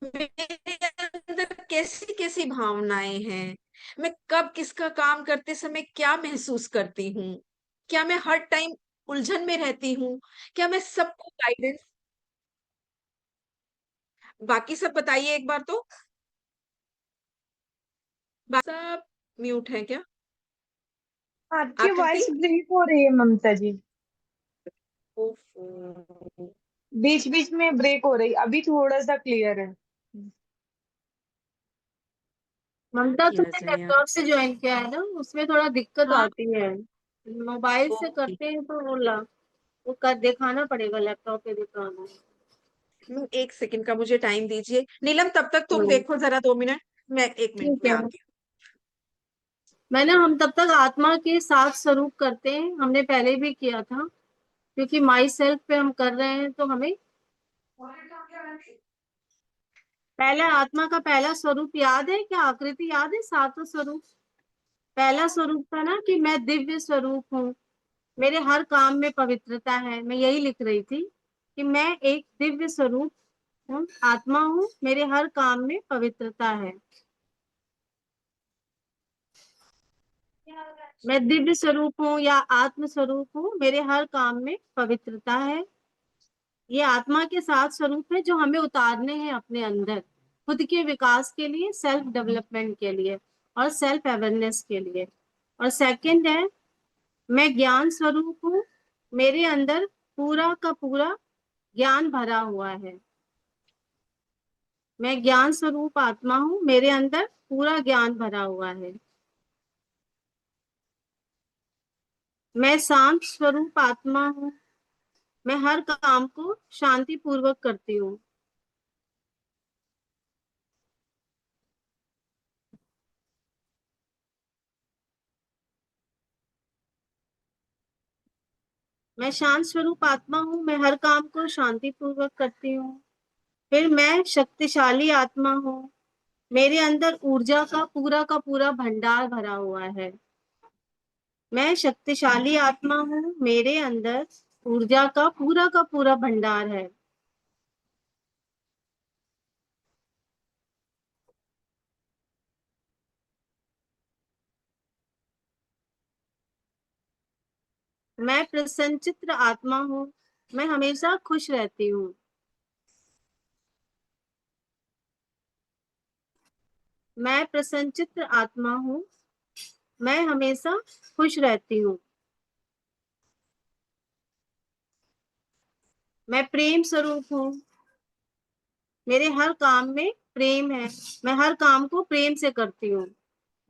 मेरे अंदर कैसी कैसी भावनाएं हैं। मैं कब किसका काम करते समय क्या महसूस करती हूँ। क्या मैं हर टाइम उलझन में रहती हूँ। क्या मैं सबको गाइडेंस। बाकी सब बताइए एक बार तो। सब म्यूट है क्या? आपकी आकृति। वॉइस ब्रेक हो रही है ममता जी। ओफो। बीच बीच में ब्रेक हो रही, अभी थोड़ा सा क्लियर है। ममता किया तुमने जाए यार। लैपटॉप से ज्वाइन किया है ना, उसमें थोड़ा दिक्कत हाँ। आती है। मोबाइल से ओके। करते हैं तो वो कर दिखाना पड़ेगा, लैपटॉप पे दिखाना। एक सेकंड का मुझे टाइम दीजिए नीलम, तब तक तुम हम्म, देखो जरा 2 मिनट। मैं 1 मिनट ठीक में है। आती मैंने हम तब तक आत्मा के साथ स्वरूप करते हैं, हमने पहले भी किया था, क्योंकि माई सेल्फ पे हम कर रहे हैं तो हमें हूँ। पहला आत्मा का पहला स्वरूप याद है क्या? आकृति याद है? सातों स्वरूप। पहला स्वरूप था ना कि मैं दिव्य स्वरूप हूँ, मेरे हर काम में पवित्रता है। मैं यही लिख रही थी कि मैं एक दिव्य स्वरूप हूँ, आत्मा हूँ, मेरे हर काम में पवित्रता है। मैं दिव्य स्वरूप हूँ या आत्म स्वरूप हूँ, मेरे हर काम में पवित्रता है। ये आत्मा के 7 स्वरूप है जो हमें उतारने हैं अपने अंदर, खुद के विकास के लिए, सेल्फ डेवलपमेंट के लिए और सेल्फ अवेयरनेस के लिए। और सेकंड है, मैं ज्ञान स्वरूप हूँ, मेरे अंदर पूरा का पूरा ज्ञान भरा हुआ है। मैं ज्ञान स्वरूप आत्मा हूँ, मेरे अंदर पूरा ज्ञान भरा हुआ है। मैं शांत स्वरूप आत्मा हूँ, मैं हर काम को शांति पूर्वक करती हूँ। मैं शांत स्वरूप आत्मा हूँ, मैं हर काम को शांति पूर्वक करती हूँ। फिर मैं शक्तिशाली आत्मा हूँ, मेरे अंदर ऊर्जा का पूरा भंडार भरा हुआ है। मैं शक्तिशाली आत्मा हूँ, मेरे अंदर ऊर्जा का पूरा भंडार है। मैं प्रसन्नचित्त आत्मा हूँ, मैं हमेशा खुश रहती हूँ। मैं प्रसन्नचित्त आत्मा हूँ, मैं हमेशा खुश रहती हूँ। मैं प्रेम स्वरूप हूँ, मेरे हर काम में प्रेम है, मैं हर काम को प्रेम से करती हूँ।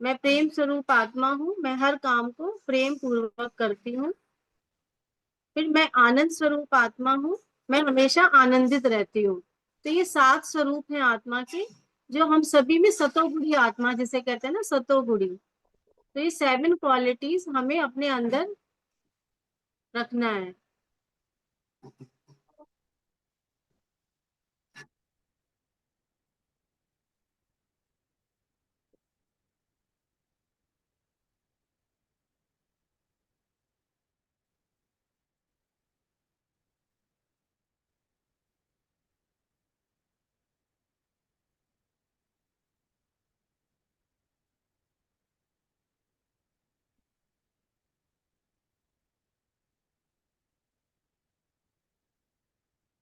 मैं प्रेम स्वरूप आत्मा हूँ, मैं हर काम को प्रेम पूर्वक करती हूँ। फिर मैं आनंद स्वरूप आत्मा हूँ, मैं हमेशा आनंदित रहती हूँ। तो ये 7 स्वरूप हैं आत्मा के, जो हम सभी में सतोगुणी आत्मा जिसे कहते हैं ना, सतोगुणी। तो ये 7 क्वालिटीज हमें अपने अंदर रखना है।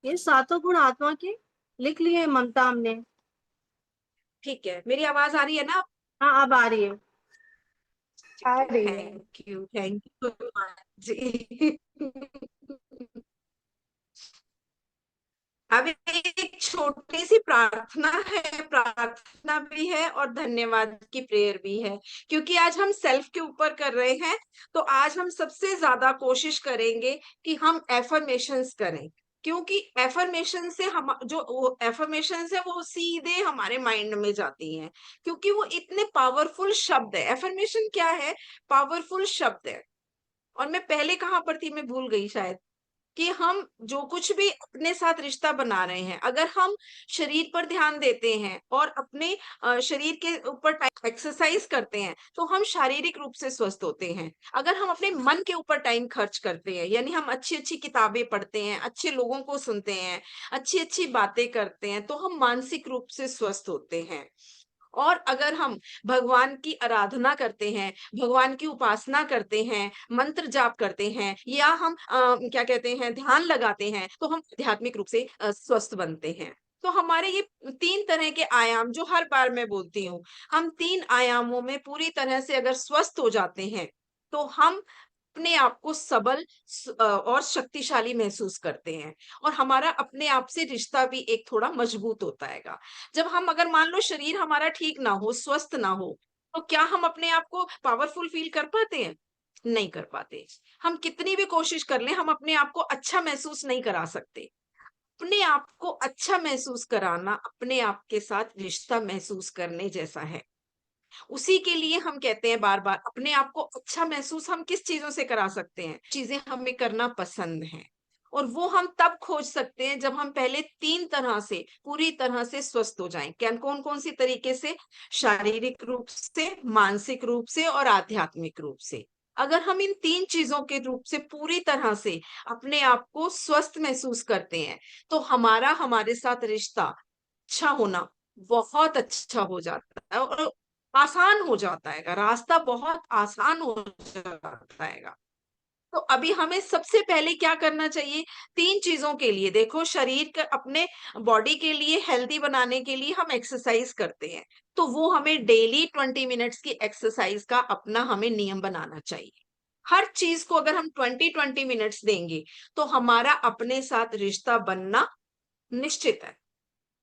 ये सातों गुण आत्मा के लिख लिए ममता हमने। ठीक है, मेरी आवाज आ रही है ना? हाँ, अब आ रही है। आ रही है। थैंक यू जी। अब एक छोटी सी प्रार्थना है, प्रार्थना भी है और धन्यवाद की प्रेयर भी है, क्योंकि आज हम सेल्फ के ऊपर कर रहे हैं। तो आज हम सबसे ज्यादा कोशिश करेंगे कि हम एफर्मेशंस करें, क्योंकि एफर्मेशन से हम जो एफर्मेशंस है वो सीधे हमारे माइंड में जाती हैं, क्योंकि वो इतने पावरफुल शब्द है। एफर्मेशन क्या है? पावरफुल शब्द है। और मैं पहले कहाँ पर थी, मैं भूल गई शायद, कि हम जो कुछ भी अपने साथ रिश्ता बना रहे हैं, अगर हम शरीर पर ध्यान देते हैं और अपने शरीर के ऊपर एक्सरसाइज करते हैं, तो हम शारीरिक रूप से स्वस्थ होते हैं। अगर हम अपने मन के ऊपर टाइम खर्च करते हैं, यानी हम अच्छी अच्छी किताबें पढ़ते हैं, अच्छे लोगों को सुनते हैं, अच्छी अच्छी बातें करते हैं, तो हम मानसिक रूप से स्वस्थ होते हैं। और अगर हम भगवान की आराधना करते हैं, भगवान की उपासना करते हैं, मंत्र जाप करते हैं, या हम क्या कहते हैं, ध्यान लगाते हैं, तो हम आध्यात्मिक रूप से स्वस्थ बनते हैं। तो हमारे ये 3 तरह के आयाम, जो हर बार मैं बोलती हूँ, हम 3 आयामों में पूरी तरह से अगर स्वस्थ हो जाते हैं, तो हम अपने आप को सबल और शक्तिशाली महसूस करते हैं, और हमारा अपने आप से रिश्ता भी एक थोड़ा मजबूत होता है। जब हम, अगर मान लो शरीर हमारा ठीक ना हो, स्वस्थ ना हो, तो क्या हम अपने आप को पावरफुल फील कर पाते हैं? नहीं कर पाते। हम कितनी भी कोशिश कर लें, हम अपने आप को अच्छा महसूस नहीं करा सकते। अपने आप को अच्छा महसूस कराना अपने आप के साथ रिश्ता महसूस करने जैसा है। उसी के लिए हम कहते हैं बार बार, अपने आप को अच्छा महसूस हम किस चीजों से करा सकते हैं? चीजें हमें करना पसंद है, और वो हम तब खोज सकते हैं जब हम पहले 3 तरह से पूरी तरह से स्वस्थ हो जाएं। क्या, कौन कौन सी तरीके से? शारीरिक रूप से, मानसिक रूप से और आध्यात्मिक रूप से। अगर हम इन 3 चीजों के रूप से पूरी तरह से अपने आप को स्वस्थ महसूस करते हैं, तो हमारा हमारे साथ रिश्ता अच्छा होना बहुत अच्छा हो जाता है, और आसान हो जाता है, रास्ता बहुत आसान हो जाता है। तो अभी हमें सबसे पहले क्या करना चाहिए? 3 चीजों के लिए, देखो, शरीर का, अपने बॉडी के लिए हेल्दी बनाने के लिए हम एक्सरसाइज करते हैं, तो वो हमें डेली 20 मिनट्स की एक्सरसाइज का अपना हमें नियम बनाना चाहिए। हर चीज को अगर हम 20 मिनट्स देंगे, तो हमारा अपने साथ रिश्ता बनना निश्चित है।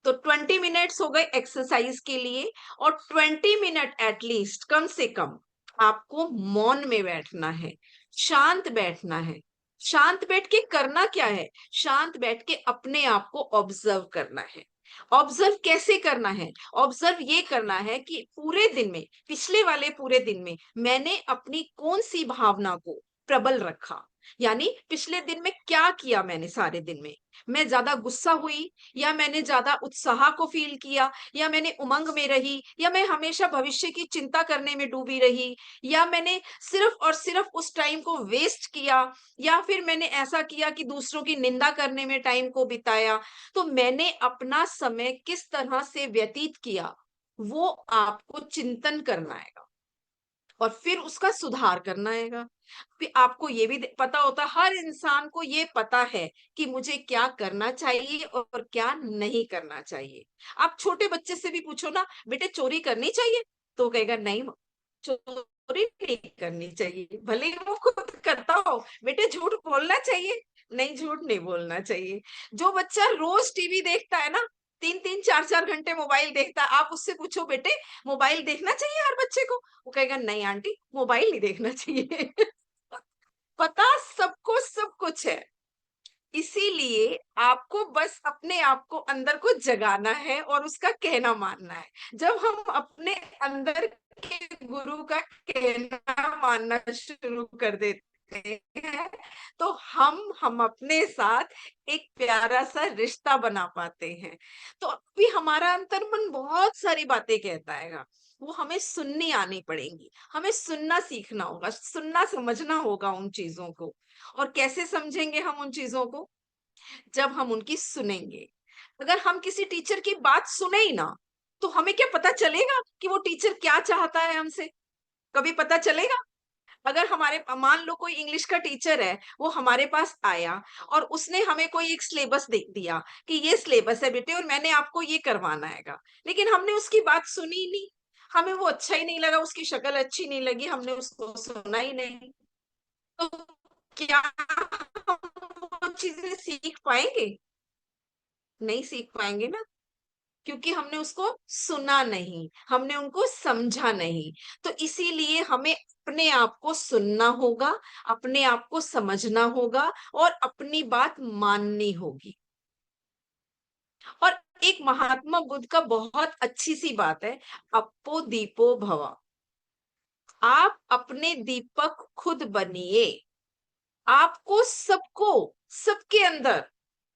तो 20 मिनट्स हो गए एक्सरसाइज के लिए, और 20 मिनट एटलीस्ट, कम से कम आपको मौन में बैठना है, शांत बैठना है। शांत बैठ के करना क्या है? शांत बैठ के अपने आप को ऑब्जर्व करना है। ऑब्जर्व कैसे करना है? ऑब्जर्व ये करना है कि पूरे दिन में, पिछले वाले पूरे दिन में, मैंने अपनी कौन सी भावना को प्रबल रखा, यानी पिछले दिन में क्या किया मैंने सारे दिन में। मैं ज्यादा गुस्सा हुई, या मैंने ज्यादा उत्साह को फील किया, या मैंने उमंग में रही, या मैं हमेशा भविष्य की चिंता करने में डूबी रही, या मैंने सिर्फ और सिर्फ उस टाइम को वेस्ट किया, या फिर मैंने ऐसा किया कि दूसरों की निंदा करने में टाइम को बिताया। तो मैंने अपना समय किस तरह से व्यतीत किया, वो आपको चिंतन करना है, और फिर उसका सुधार करना है। फिर आपको ये भी पता होता, हर इंसान को ये पता है कि मुझे क्या करना चाहिए और क्या नहीं करना चाहिए। आप छोटे बच्चे से भी पूछो ना, बेटे चोरी करनी चाहिए, तो कहेगा नहीं चोरी नहीं करनी चाहिए, भले ही वो खुद करता हो। बेटे झूठ बोलना चाहिए, नहीं झूठ नहीं बोलना चाहिए। जो बच्चा रोज टीवी देखता है ना, 3-3 4-4 घंटे मोबाइल देखता है, आप उससे पूछो बेटे मोबाइल देखना चाहिए हर बच्चे को, वो कहेगा नहीं आंटी मोबाइल नहीं देखना चाहिए। पता सबको सब कुछ है। इसीलिए आपको बस अपने आप को, अंदर को जगाना है और उसका कहना मानना है। जब हम अपने अंदर के गुरु का कहना मानना शुरू कर देते हैं, तो हम अपने साथ एक प्यारा सा रिश्ता बना पाते हैं। तो अभी हमारा अंतर्मन बहुत सारी बातें कहता है, वो हमें सुननी आनी पड़ेंगी, हमें सुनना सीखना होगा, सुनना समझना होगा उन चीजों को। और कैसे समझेंगे हम उन चीजों को? जब हम उनकी सुनेंगे। अगर हम किसी टीचर की बात सुने ही ना, तो हमें क्या पता चलेगा कि वो टीचर क्या चाहता है हमसे? कभी पता चलेगा? अगर हमारे मान लो कोई इंग्लिश का टीचर है, वो हमारे पास आया और उसने हमें कोई एक सिलेबस दे दिया कि ये सिलेबस है बेटे और मैंने आपको ये करवाना हैगा, लेकिन हमने उसकी बात सुनी ही नहीं, हमें वो अच्छा ही नहीं लगा, उसकी शक्ल अच्छी नहीं लगी, हमने उसको सुना ही नहीं, तो क्या हम वो चीजें सीख पाएंगे? नहीं सीख पाएंगे ना, क्योंकि हमने उसको सुना नहीं, हमने उनको समझा नहीं। तो इसीलिए हमें अपने आप को सुनना होगा, अपने आप को समझना होगा और अपनी बात माननी होगी। और एक महात्मा बुद्ध का बहुत अच्छी सी बात है, अप्पो दीपो भवा। आप अपने दीपक खुद बनिए। आपको सबको, सबके अंदर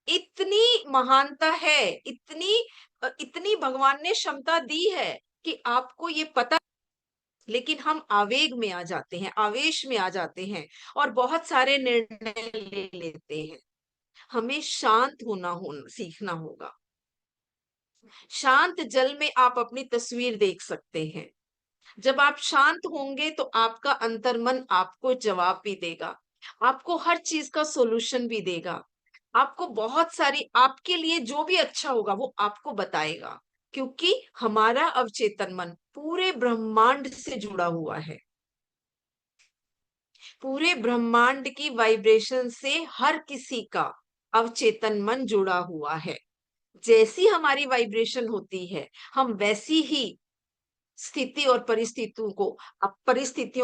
इतनी महानता है, इतनी भगवान ने क्षमता दी है कि आपको ये पता, लेकिन हम आवेग में आ जाते हैं, आवेश में आ जाते हैं और बहुत सारे निर्णय ले लेते हैं। हमें शांत हो सीखना होगा। शांत जल में आप अपनी तस्वीर देख सकते हैं। जब आप शांत होंगे तो आपका अंतर्मन आपको जवाब भी देगा, आपको हर चीज का सोल्यूशन भी देगा, आपको बहुत सारी, आपके लिए जो भी अच्छा होगा वो आपको बताएगा, क्योंकि हमारा अवचेतन मन पूरे ब्रह्मांड से जुड़ा हुआ है। पूरे ब्रह्मांड की वाइब्रेशन से हर किसी का अवचेतन मन जुड़ा हुआ है। जैसी हमारी वाइब्रेशन होती है, हम वैसी ही स्थिति और परिस्थितियों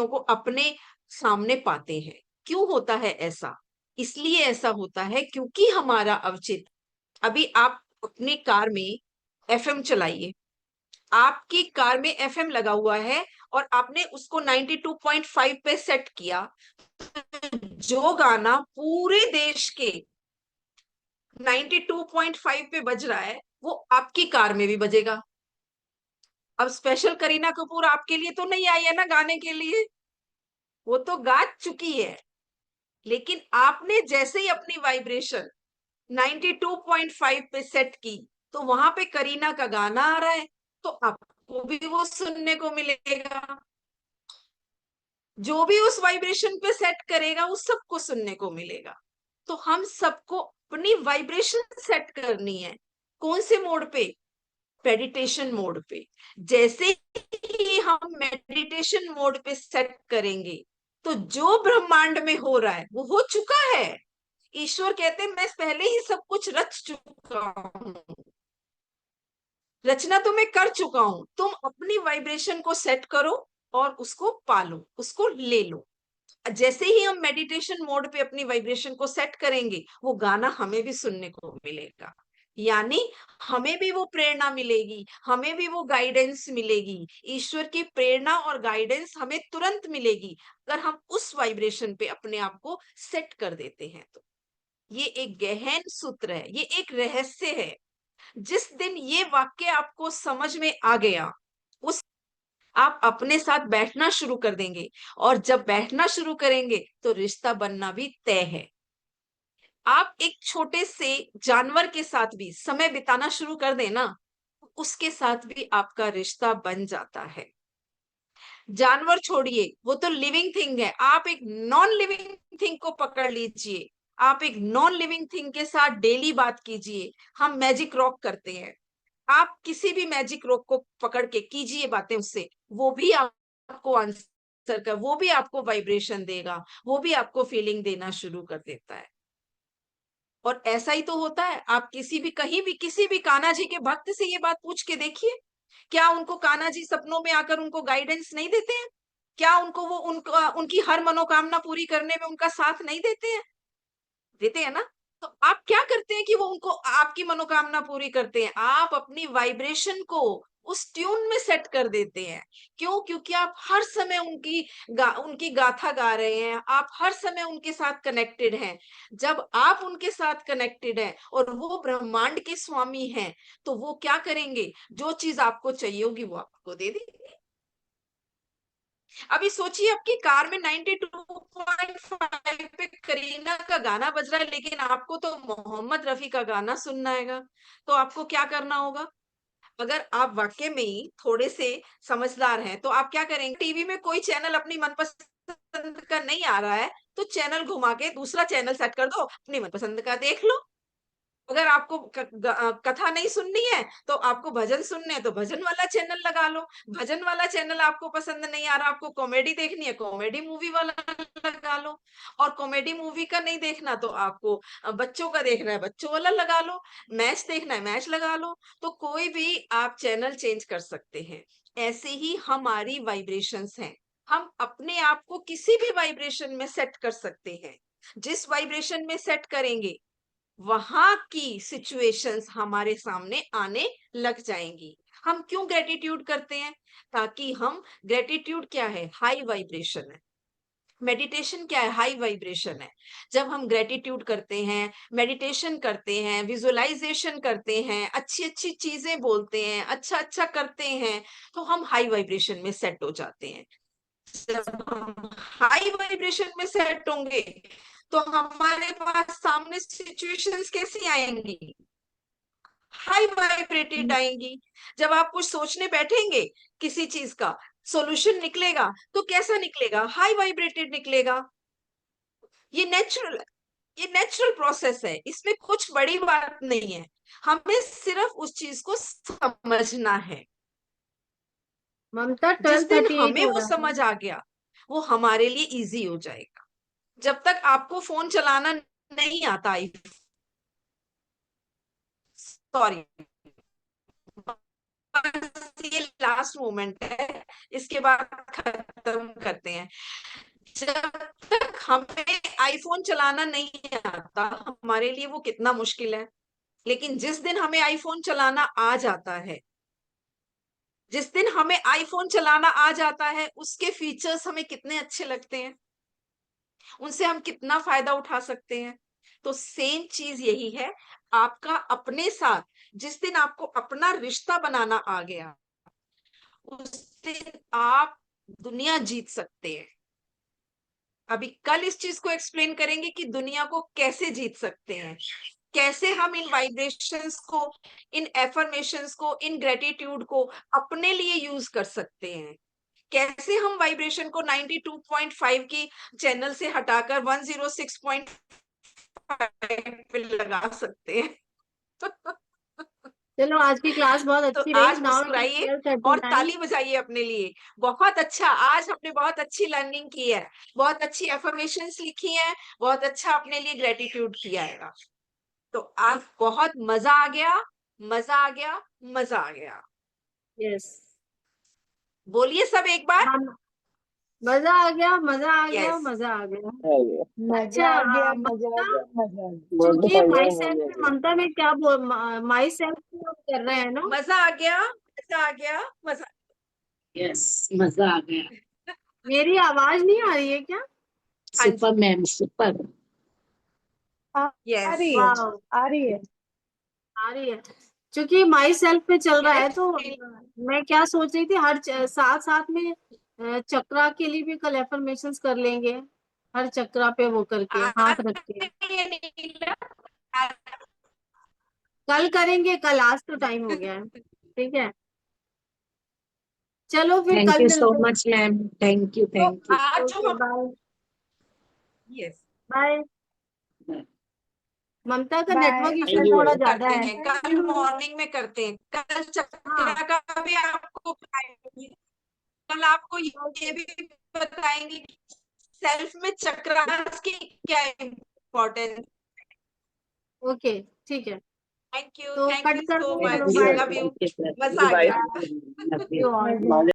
को अपने सामने पाते हैं। क्यों होता है ऐसा? इसलिए ऐसा होता है क्योंकि हमारा अवचेतन, अभी आप अपनी कार में एफएम चलाइए, आपकी कार में एफएम लगा हुआ है और आपने उसको 92.5 पे सेट किया, जो गाना पूरे देश के 92.5 पे बज रहा है वो आपकी कार में भी बजेगा। अब स्पेशल करीना कपूर आपके लिए तो नहीं आई है ना गाने के लिए, वो तो गा चुकी है, लेकिन आपने जैसे ही अपनी वाइब्रेशन 92.5 पे सेट की तो वहां पे करीना का गाना आ रहा है, तो आपको भी वो सुनने को मिलेगा। जो भी उस वाइब्रेशन पे सेट करेगा वो सबको सुनने को मिलेगा। तो हम सबको अपनी वाइब्रेशन सेट करनी है। कौन से मोड पे? मेडिटेशन मोड पे। जैसे ही हम मेडिटेशन मोड पे सेट करेंगे तो जो ब्रह्मांड में हो रहा है वो हो चुका है। ईश्वर कहते हैं मैं पहले ही सब कुछ रच चुका हूं, रचना तो मैं कर चुका हूं, तुम अपनी वाइब्रेशन को सेट करो और उसको पालो, उसको ले लो। जैसे ही हम मेडिटेशन मोड पे अपनी वाइब्रेशन को सेट करेंगे वो गाना हमें भी सुनने को मिलेगा, यानी हमें भी वो प्रेरणा मिलेगी, हमें भी वो गाइडेंस मिलेगी। ईश्वर की प्रेरणा और गाइडेंस हमें तुरंत मिलेगी अगर हम उस वाइब्रेशन पे अपने आप को सेट कर देते हैं। तो ये एक गहन सूत्र है, ये एक रहस्य है। जिस दिन ये वाक्य आपको समझ में आ गया, उस आप अपने साथ बैठना शुरू कर देंगे, और जब बैठना शुरू करेंगे तो रिश्ता बनना भी तय है। आप एक छोटे से जानवर के साथ भी समय बिताना शुरू कर देना, उसके साथ भी आपका रिश्ता बन जाता है। जानवर छोड़िए, वो तो लिविंग थिंग है, आप एक नॉन लिविंग थिंग को पकड़ लीजिए, आप एक नॉन लिविंग थिंग के साथ डेली बात कीजिए। हम मैजिक रॉक करते हैं, आप किसी भी मैजिक रॉक को पकड़ के कीजिए बातें उससे, वो भी आपको आंसर कर, वो भी आपको वाइब्रेशन देगा, वो भी आपको फीलिंग देना शुरू कर देता है। और ऐसा ही तो होता है, आप कहीं भी किसी भी कान्हा जी के भक्त से ये बात पूछ के देखिए, क्या उनको कान्हा जी सपनों में आकर उनको गाइडेंस नहीं देते हैं? क्या उनको वो उनकी हर मनोकामना पूरी करने में उनका साथ नहीं देते हैं? देते हैं ना। तो आप क्या करते हैं कि वो उनको आपकी मनोकामना पूरी करते हैं? आप अपनी वाइब्रेशन को उस ट्यून में सेट कर देते हैं। क्यों? क्योंकि आप हर समय उनकी गाथा गा रहे हैं, आप हर समय उनके साथ कनेक्टेड हैं। जब आप उनके साथ कनेक्टेड हैं और वो ब्रह्मांड के स्वामी हैं, तो वो क्या करेंगे? जो चीज आपको चाहिए होगी वो आपको दे देंगे। अभी सोचिए आपकी कार में 92.5 पे करीना का गाना बज रहा है, लेकिन आपको तो मोहम्मद रफी का गाना सुनना है। तो आपको क्या करना होगा? अगर आप वाकई में ही थोड़े से समझदार हैं तो आप क्या करेंगे? टीवी में कोई चैनल अपनी मनपसंद मनपसंद का नहीं आ रहा है तो चैनल घुमा के दूसरा चैनल सेट कर दो, अपनी मनपसंद का देख लो। अगर आपको कथा नहीं सुननी है तो आपको भजन सुनने हैं तो भजन वाला चैनल लगा लो। भजन वाला चैनल आपको पसंद नहीं आ रहा, आपको कॉमेडी देखनी है, कॉमेडी मूवी वाला लगा लो। और कॉमेडी मूवी का नहीं देखना तो आपको बच्चों का देखना है, बच्चों वाला लगा लो। मैच देखना है, मैच लगा लो। तो कोई भी आप चैनल चेंज कर सकते हैं। ऐसे ही हमारी वाइब्रेशंस हैं, हम अपने आप को किसी भी वाइब्रेशन में सेट कर सकते हैं। जिस वाइब्रेशन में सेट करेंगे वहां की सिचुएशंस हमारे सामने आने लग जाएंगी। हम क्यों ग्रेटिट्यूड करते हैं? ताकि हम, ग्रेटिट्यूड क्या है? हाई वाइब्रेशन है। मेडिटेशन क्या है? हाई वाइब्रेशन है। जब हम ग्रेटिट्यूड करते हैं, मेडिटेशन करते हैं, विजुअलाइजेशन करते हैं, अच्छी अच्छी चीजें बोलते हैं, अच्छा अच्छा करते हैं, तो हम हाई वाइब्रेशन में सेट हो जाते हैं। जब हम हाई वाइब्रेशन में सेट होंगे तो हमारे पास सामने सिचुएशंस कैसी आएंगी? हाई वाइब्रेटेड आएंगी। जब आप कुछ सोचने बैठेंगे, किसी चीज का सॉल्यूशन निकलेगा तो कैसा निकलेगा? हाई वाइब्रेटेड निकलेगा। ये नेचुरल प्रोसेस है, इसमें कुछ बड़ी बात नहीं है। हमें सिर्फ उस चीज को समझना है। ममता जिस दिन 12:38 हमें हो वो रहा है। समझ आ गया, वो हमारे लिए इजी हो जाएगा। जब तक आपको फोन चलाना नहीं आता, सॉरी, ये लास्ट मोमेंट है, इसके बाद खत्म करते हैं। जब तक हमें आईफोन चलाना नहीं आता, हमारे लिए वो कितना मुश्किल है। लेकिन जिस दिन हमें आईफोन चलाना आ जाता है, जिस दिन हमें आईफोन चलाना आ जाता है, उसके फीचर्स हमें कितने अच्छे लगते हैं, उनसे हम कितना फायदा उठा सकते हैं। तो सेम चीज यही है आपका अपने साथ। जिस दिन आपको अपना रिश्ता बनाना आ गया, उस दिन आप दुनिया जीत सकते हैं। अभी कल इस चीज को एक्सप्लेन करेंगे कि दुनिया को कैसे जीत सकते हैं, कैसे हम इन वाइब्रेशंस को, इन एफर्मेशंस को, इन ग्रेटिट्यूड को अपने लिए यूज कर सकते हैं। कैसे हम वाइब्रेशन को 92.5 की चैनल से हटाकर 106.5 पे लगा सकते हैं। चलो, आज की क्लास बहुत तो अच्छी रही। आज नाउ इट इज मुस्कुराइए और 12:39। ताली बजाइए अपने लिए। बहुत अच्छा, आज हमने बहुत अच्छी लर्निंग की है, बहुत अच्छी एफर्मेशंस लिखी हैं, बहुत अच्छा अपने लिए ग्रेटिट्यूड किया है। तो आज बहुत मजा आ गया, मजा आ गया, मजा आ गया। यस, बोलिए सब एक बार। मजा आ गया, मजा आ गया, यस। मजा आ गया। मजा अच्छा, आ गया, मजा आ ममता, गया, मजा आ गया। क्योंकि माई सेल्फ, ममता में क्या बोल, माई सेल्फ कर रहे हैं ना। मजा आ गया, मजा आ गया, मजा। यस, मजा आ गया। मेरी आवाज नहीं आ रही है क्या? हाँ जी, सुपर मैम, सुपर। आ यस। रही है, वाह, आ रही है। आ रही है। क्योंकि माई सेल्फ पे चल रहा है, यस, तो मैं क्या सोच रही थी, साथ साथ में चक्रा के लिए भी कल एफर्मेशंस कर लेंगे। हर चक्रा पे वो करके हाथ रख के कल करेंगे। कल, आज तो टाइम हो गया है। ठीक है, चलो फिर थैंक कल यू सो मिलते हैं। मच मैम, थैंक यू, तो थैंक यू। आज जो ओके, हम, बाय। Yes, bye. ममता का बाय। नेटवर्क इशू थोड़ा ज्यादा करते है। हैं, कल मॉर्निंग में करते हैं। कल हाँ, चक्रा का भी आपको बताएंगे। कल आपको ये भी बताएंगे कि सेल्फ में चक्रास की क्या इम्पोर्टेंस। ओके, ठीक है। थैंक तो यू कट कर सो दो, मच, चलो, bye. Love you, thank you, मजा आ गया। You all. मजा